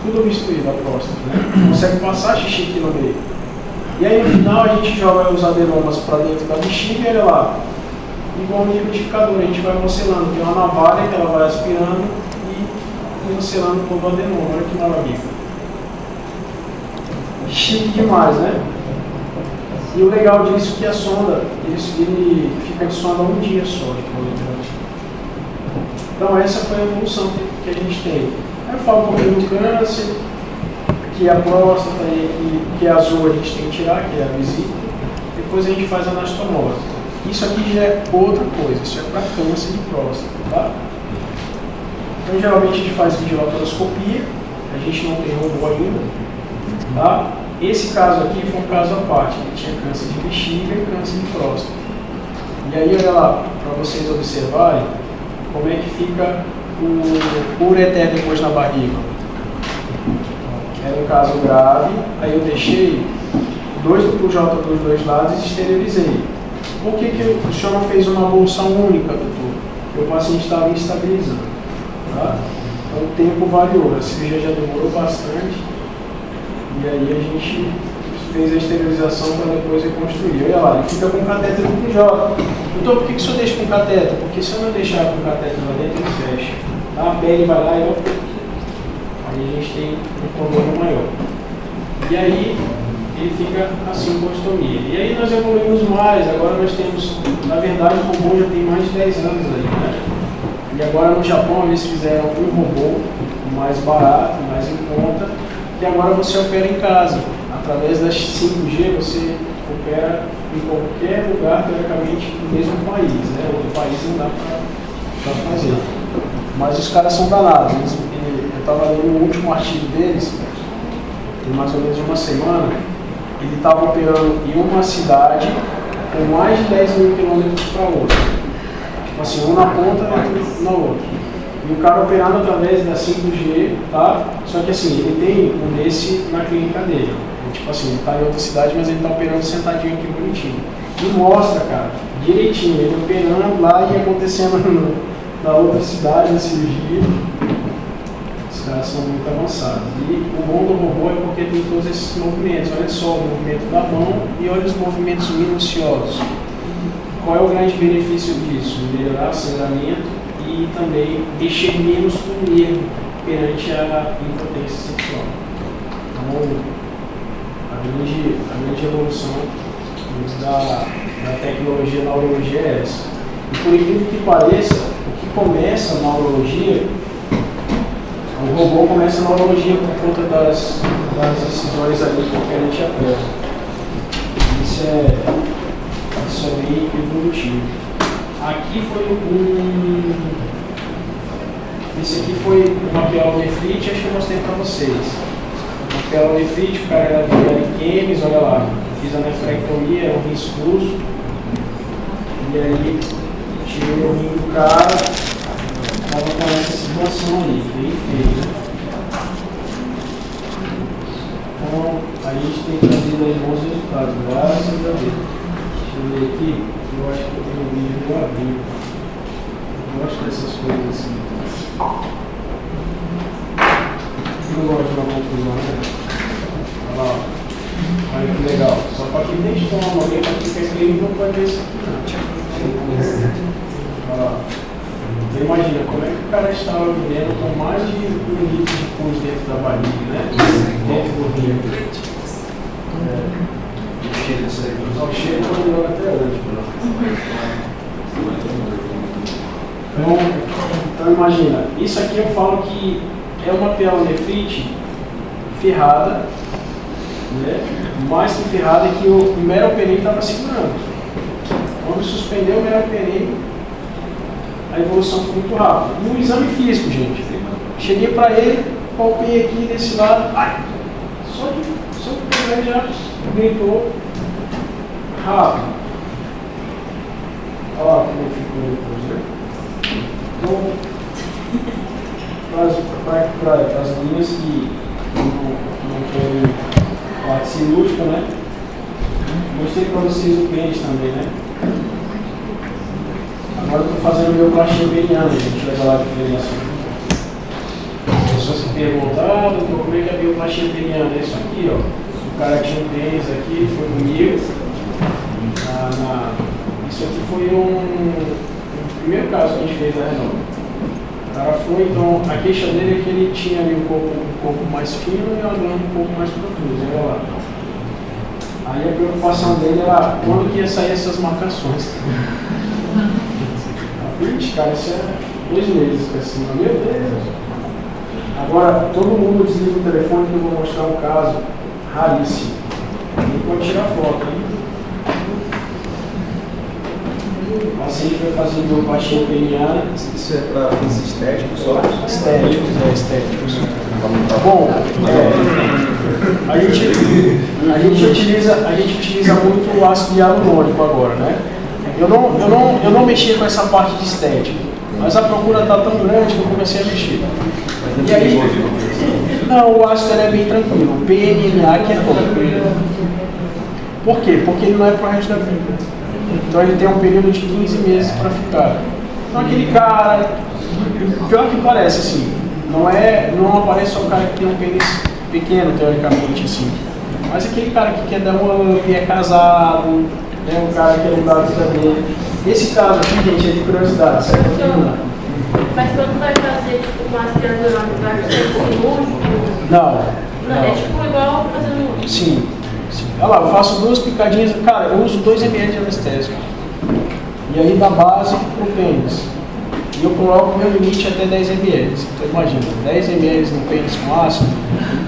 Tudo obstruído a próstata, né? Não consegue passar xixi aqui no meio. E aí no final a gente joga os adenomas para dentro da bexiga e olha lá. Igual um liquidificador, a gente vai mocelando. Tem uma navalha que ela vai aspirando e mocelando todo o adenoma. Olha que maravilha. Chique demais, né? E o legal disso é que a sonda, ele fica de sonda um dia só. Então essa foi a evolução que a gente tem. Aí eu falo um pouquinho do câncer, que é a próstata, que é azul a gente tem que tirar, que é a vesícula. Depois a gente faz a anastomose. Isso aqui já é outra coisa, isso é para câncer de próstata, tá? Então geralmente a gente faz videolaparoscopia, a gente não tem robô ainda, tá? Esse caso aqui foi um caso à parte, ele tinha câncer de bexiga e câncer de próstata. E aí olha lá, para vocês observarem como é que fica o ureter depois na barriga. Era um caso grave, aí eu deixei 2 duplo J dos dois lados e esterilizei. Por que o senhor não fez uma ablução única, doutor? Porque o paciente estava estabilizando. Tá? Então o tempo variou, a cirurgia já demorou bastante. E aí a gente fez a esterilização para depois reconstruir. Olha lá, ele fica com catéter duplo J. Então por que o senhor deixa com catéter? Porque se eu não deixar com catéter lá dentro, ele fecha. Tá? A pele vai lá e aí a gente tem um problema maior. E aí ele fica assim com ostomia. E aí nós evoluímos mais, agora nós temos, na verdade o robô já tem mais de 10 anos aí, né? E agora no Japão eles fizeram um robô mais barato, mais em conta, que agora você opera em casa. Através das 5G você opera em qualquer lugar, teoricamente, do mesmo país, né? Outro país não dá para fazer. Mas os caras são danados. Eu estava lendo o último artigo deles, tem mais ou menos uma semana. Ele estava operando em uma cidade com mais de 10 mil quilômetros para outra. Tipo assim, um na ponta e na outra. E o cara operando através da 5G, tá? Só que assim, ele tem um desse na clínica dele. Tipo assim, ele tá em outra cidade, mas ele tá operando sentadinho aqui bonitinho. E mostra, cara, direitinho, ele operando lá e acontecendo na outra cidade, na cirurgia. Os caras são muito avançados. E o bom do robô é porque tem todos esses movimentos. Olha só o movimento da mão e olha os movimentos minuciosos. Qual é o grande benefício disso? Melhorar o aceleramento e também mexer menos com o nervo perante a impotência sexual. Então, a grande evolução da tecnologia na urologia é essa. E por incrível que pareça, o que começa na urologia, o robô começa na urologia por conta das decisões ali perante a pele. Isso é meio evolutivo. Aqui foi esse aqui foi uma pielonefrite, acho que eu mostrei para vocês. Uma pielonefrite, o cara era de Ariquemes, olha lá, fiz a nefrectomia, era um rim excluso. E aí, tirei o rim do cara, estava com essa situação aí, bem feio, né? Então, a gente tem trazido aí bons resultados, graças a Deus. Deixa eu ver aqui, eu acho que eu tenho um vídeo do abrir. Eu gosto dessas coisas assim. Eu não gosto de uma confusão, né? Olha lá, olha que legal. Só para quem tem estômago, alguém que fica clínico não pode ver isso aqui, não. Olha lá. Então, imagina como é que o cara estava vivendo com mais de 1 litro de pus dentro da barriga, né? Dentro do rio. O cheiro continua até hoje. Então imagina, isso aqui eu falo que é uma pielonefrite ferrada, né? Mais que ferrada que o meropenem estava segurando. Quando suspendeu o meropenem, a evolução foi muito rápida. E o exame físico, gente. Cheguei para ele, palpei aqui desse lado, só que o cara já gritou rápido. Olha lá como ficou depois, né? Então, para as linhas que não querem parte cirúrgica, né? Mostrei para vocês o pênis também, né? Agora eu estou fazendo bioplastia peniana, gente, vai falar a diferença. As pessoas se perguntam, como é que é a bioplastia peniana? É isso aqui, ó. O cara tinha um pênis aqui, foi comigo. Isso aqui foi um primeiro caso que a gente fez na Renova. O cara foi, então, a queixa dele é que ele tinha ali um corpo mais fino e a glândula um pouco mais profusa, olha lá. Aí a preocupação dele era quando que ia sair essas marcações. Ixi, cara, isso é 2 meses pra cima, meu Deus. Agora, todo mundo desliga o telefone que eu vou mostrar um caso raríssimo. Ele pode tirar foto, hein? O paciente vai fazer bioplastia peniana. Isso é para fins estéticos só? Estéticos. Bom, a gente utiliza muito o ácido hialurônico agora, né? Eu não mexia com essa parte de estética, mas a procura está tão grande que eu comecei a mexer. E aí, não, o ácido é bem tranquilo, o PNMA que é bom. Por quê? Porque ele não é para o resto da vida. Então ele tem um período de 15 meses para ficar. Então aquele cara, pior que parece assim, não aparece só o cara que tem um pênis pequeno, teoricamente, assim. Mas aquele cara que quer dar um up, é casado, né, um cara que quer mudar a vida dele. Esse caso aqui, gente, é de curiosidade, certo? Mas quando vai fazer tipo uma aspiradora, vai ser cirúrgico? Não. É tipo igual fazendo. Sim. Olha lá, eu faço 2 picadinhas, cara, eu uso 2 ml de anestésico. E aí da base pro pênis. E eu coloco meu limite até 10 ml. Então imagina, 10 ml no pênis com ácido,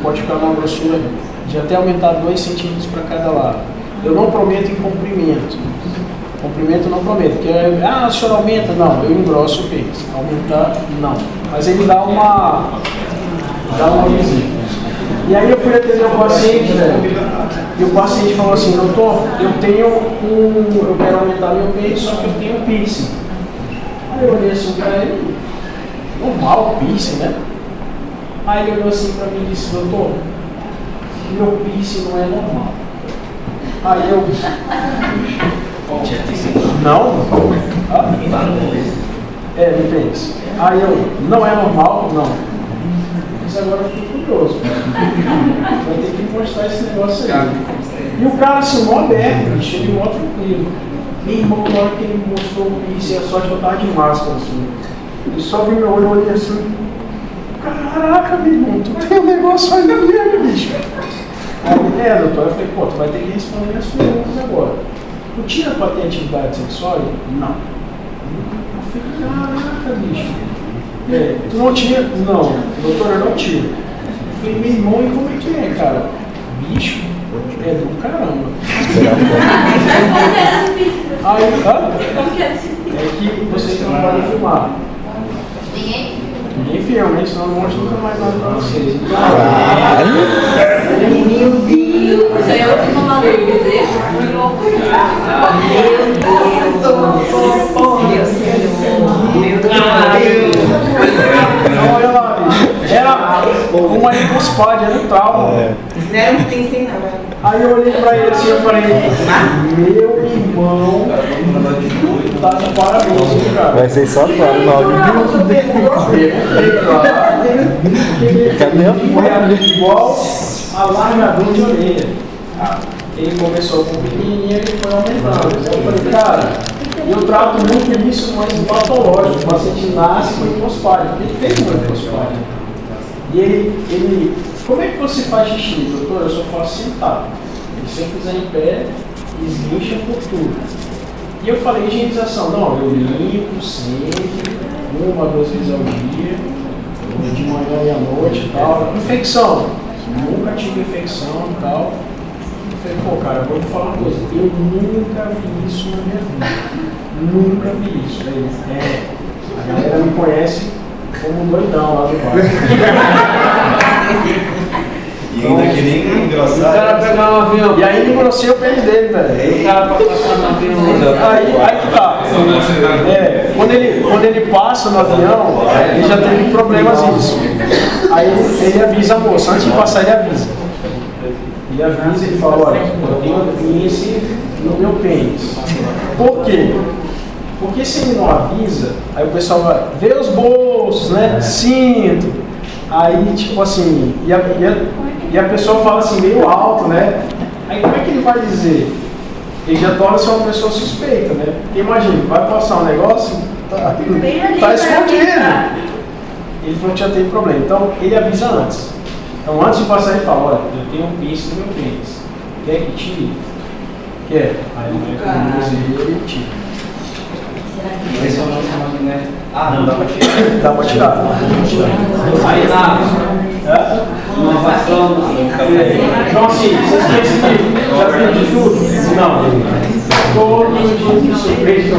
pode ficar uma grossura de até aumentar 2 centímetros para cada lado. Eu não prometo em comprimento. Comprimento não prometo, porque o senhor aumenta? Não, eu engrosso o pênis. Aumentar, não. Mas ele dá uma visita. E aí eu fui atender o paciente, e o paciente falou assim, doutor, eu quero aumentar meu peito, só que eu tenho um piercing. Aí eu olhei assim pra ele, normal, piercing, né? Aí ele olhou assim pra mim e disse, doutor, meu piercing não é normal. Aí eu... Não? Ah? Me pensa. Aí eu, não é normal? Não. Mas agora eu fiquei curioso. Vai ter que mostrar esse negócio aí. E o cara assim, mó aberto, bicho, ele mó tranquilo. Meu irmão, na hora que ele mostrou o piercing, a sorte que eu tava de máscara, assim. Ele só viu meu olho e olhei assim. Caraca, meu irmão, tu tem um negócio ainda mesmo, bicho. Aí ele, doutor, eu falei, pô, tu vai ter que responder as perguntas agora. Tu tinha pra ter atividade sexual? Ele, não. Eu falei, caraca, bicho. Tu não tinha? Não, doutor, eu não tinha. Eu falei, meu irmão, e como é que é, cara? Bicho, é do caramba. Aí, é que vocês não podem filmar. Ninguém filma, senão não mostro nunca mais nada pra vocês. Meu Deus! Já é o último maluco dizer? Meu Deus! Não, olha lá, bicho. Era uma impulsipade, era um trauma. Não tem sem nada. Aí eu olhei pra ele assim e falei, meu irmão, tá de parabéns, cara. Vai ser só claro, não. Cadê? Igual alargador de orelha. Ele começou com pequenininha e ele foi aumentando. Eu falei, cara, eu trato muito isso, mas patológico. O paciente nasce com hipospádio. Ele fez uma hipospádio. E ele, como é que você faz xixi, doutor? Eu só faço sentado. E se eu fizer em pé, esguicha por tudo. E eu falei, higienização. Não, eu limpo sempre, 1 a 2 vezes ao dia, de manhã e à noite e tal. Infecção. Nunca tive infecção e tal. Eu falei, pô, cara, vou te falar uma coisa. Eu nunca vi isso na minha vida. Nunca vi isso. A galera me conhece como um doidão lá do bar. E ainda que nem engraçado. O cara pegar um avião. E aí engrossei o pênis dele, velho. O cara pra passar no avião. Aí que tá. Quando ele passa no avião, ele já teve problemas isso. Aí ele avisa a moça, antes de passar ele avisa. Ele avisa e fala, olha, eu tenho uma piercing no meu pênis. Por quê? Porque se ele não avisa, aí o pessoal vai ver os bolsos, né? Cinto. Aí, tipo assim, e a pessoa fala assim, meio alto, né? Aí como é que ele vai dizer? Ele já torna-se uma pessoa suspeita, né? Porque imagina, vai passar um negócio, tá escondido. Ele falou que já teve problema. Então, ele avisa antes. Então, antes de passar, ele fala, olha, eu tenho um piercing no meu pênis. Quer que tire? Quer. Aí ele tira. Esse é o nome, né? Ah, não dá pra tirar. Dá pra tirar. Aí na inovação. Então assim, vocês pensam que já tem de tudo? Não. Todo dia de surpresa.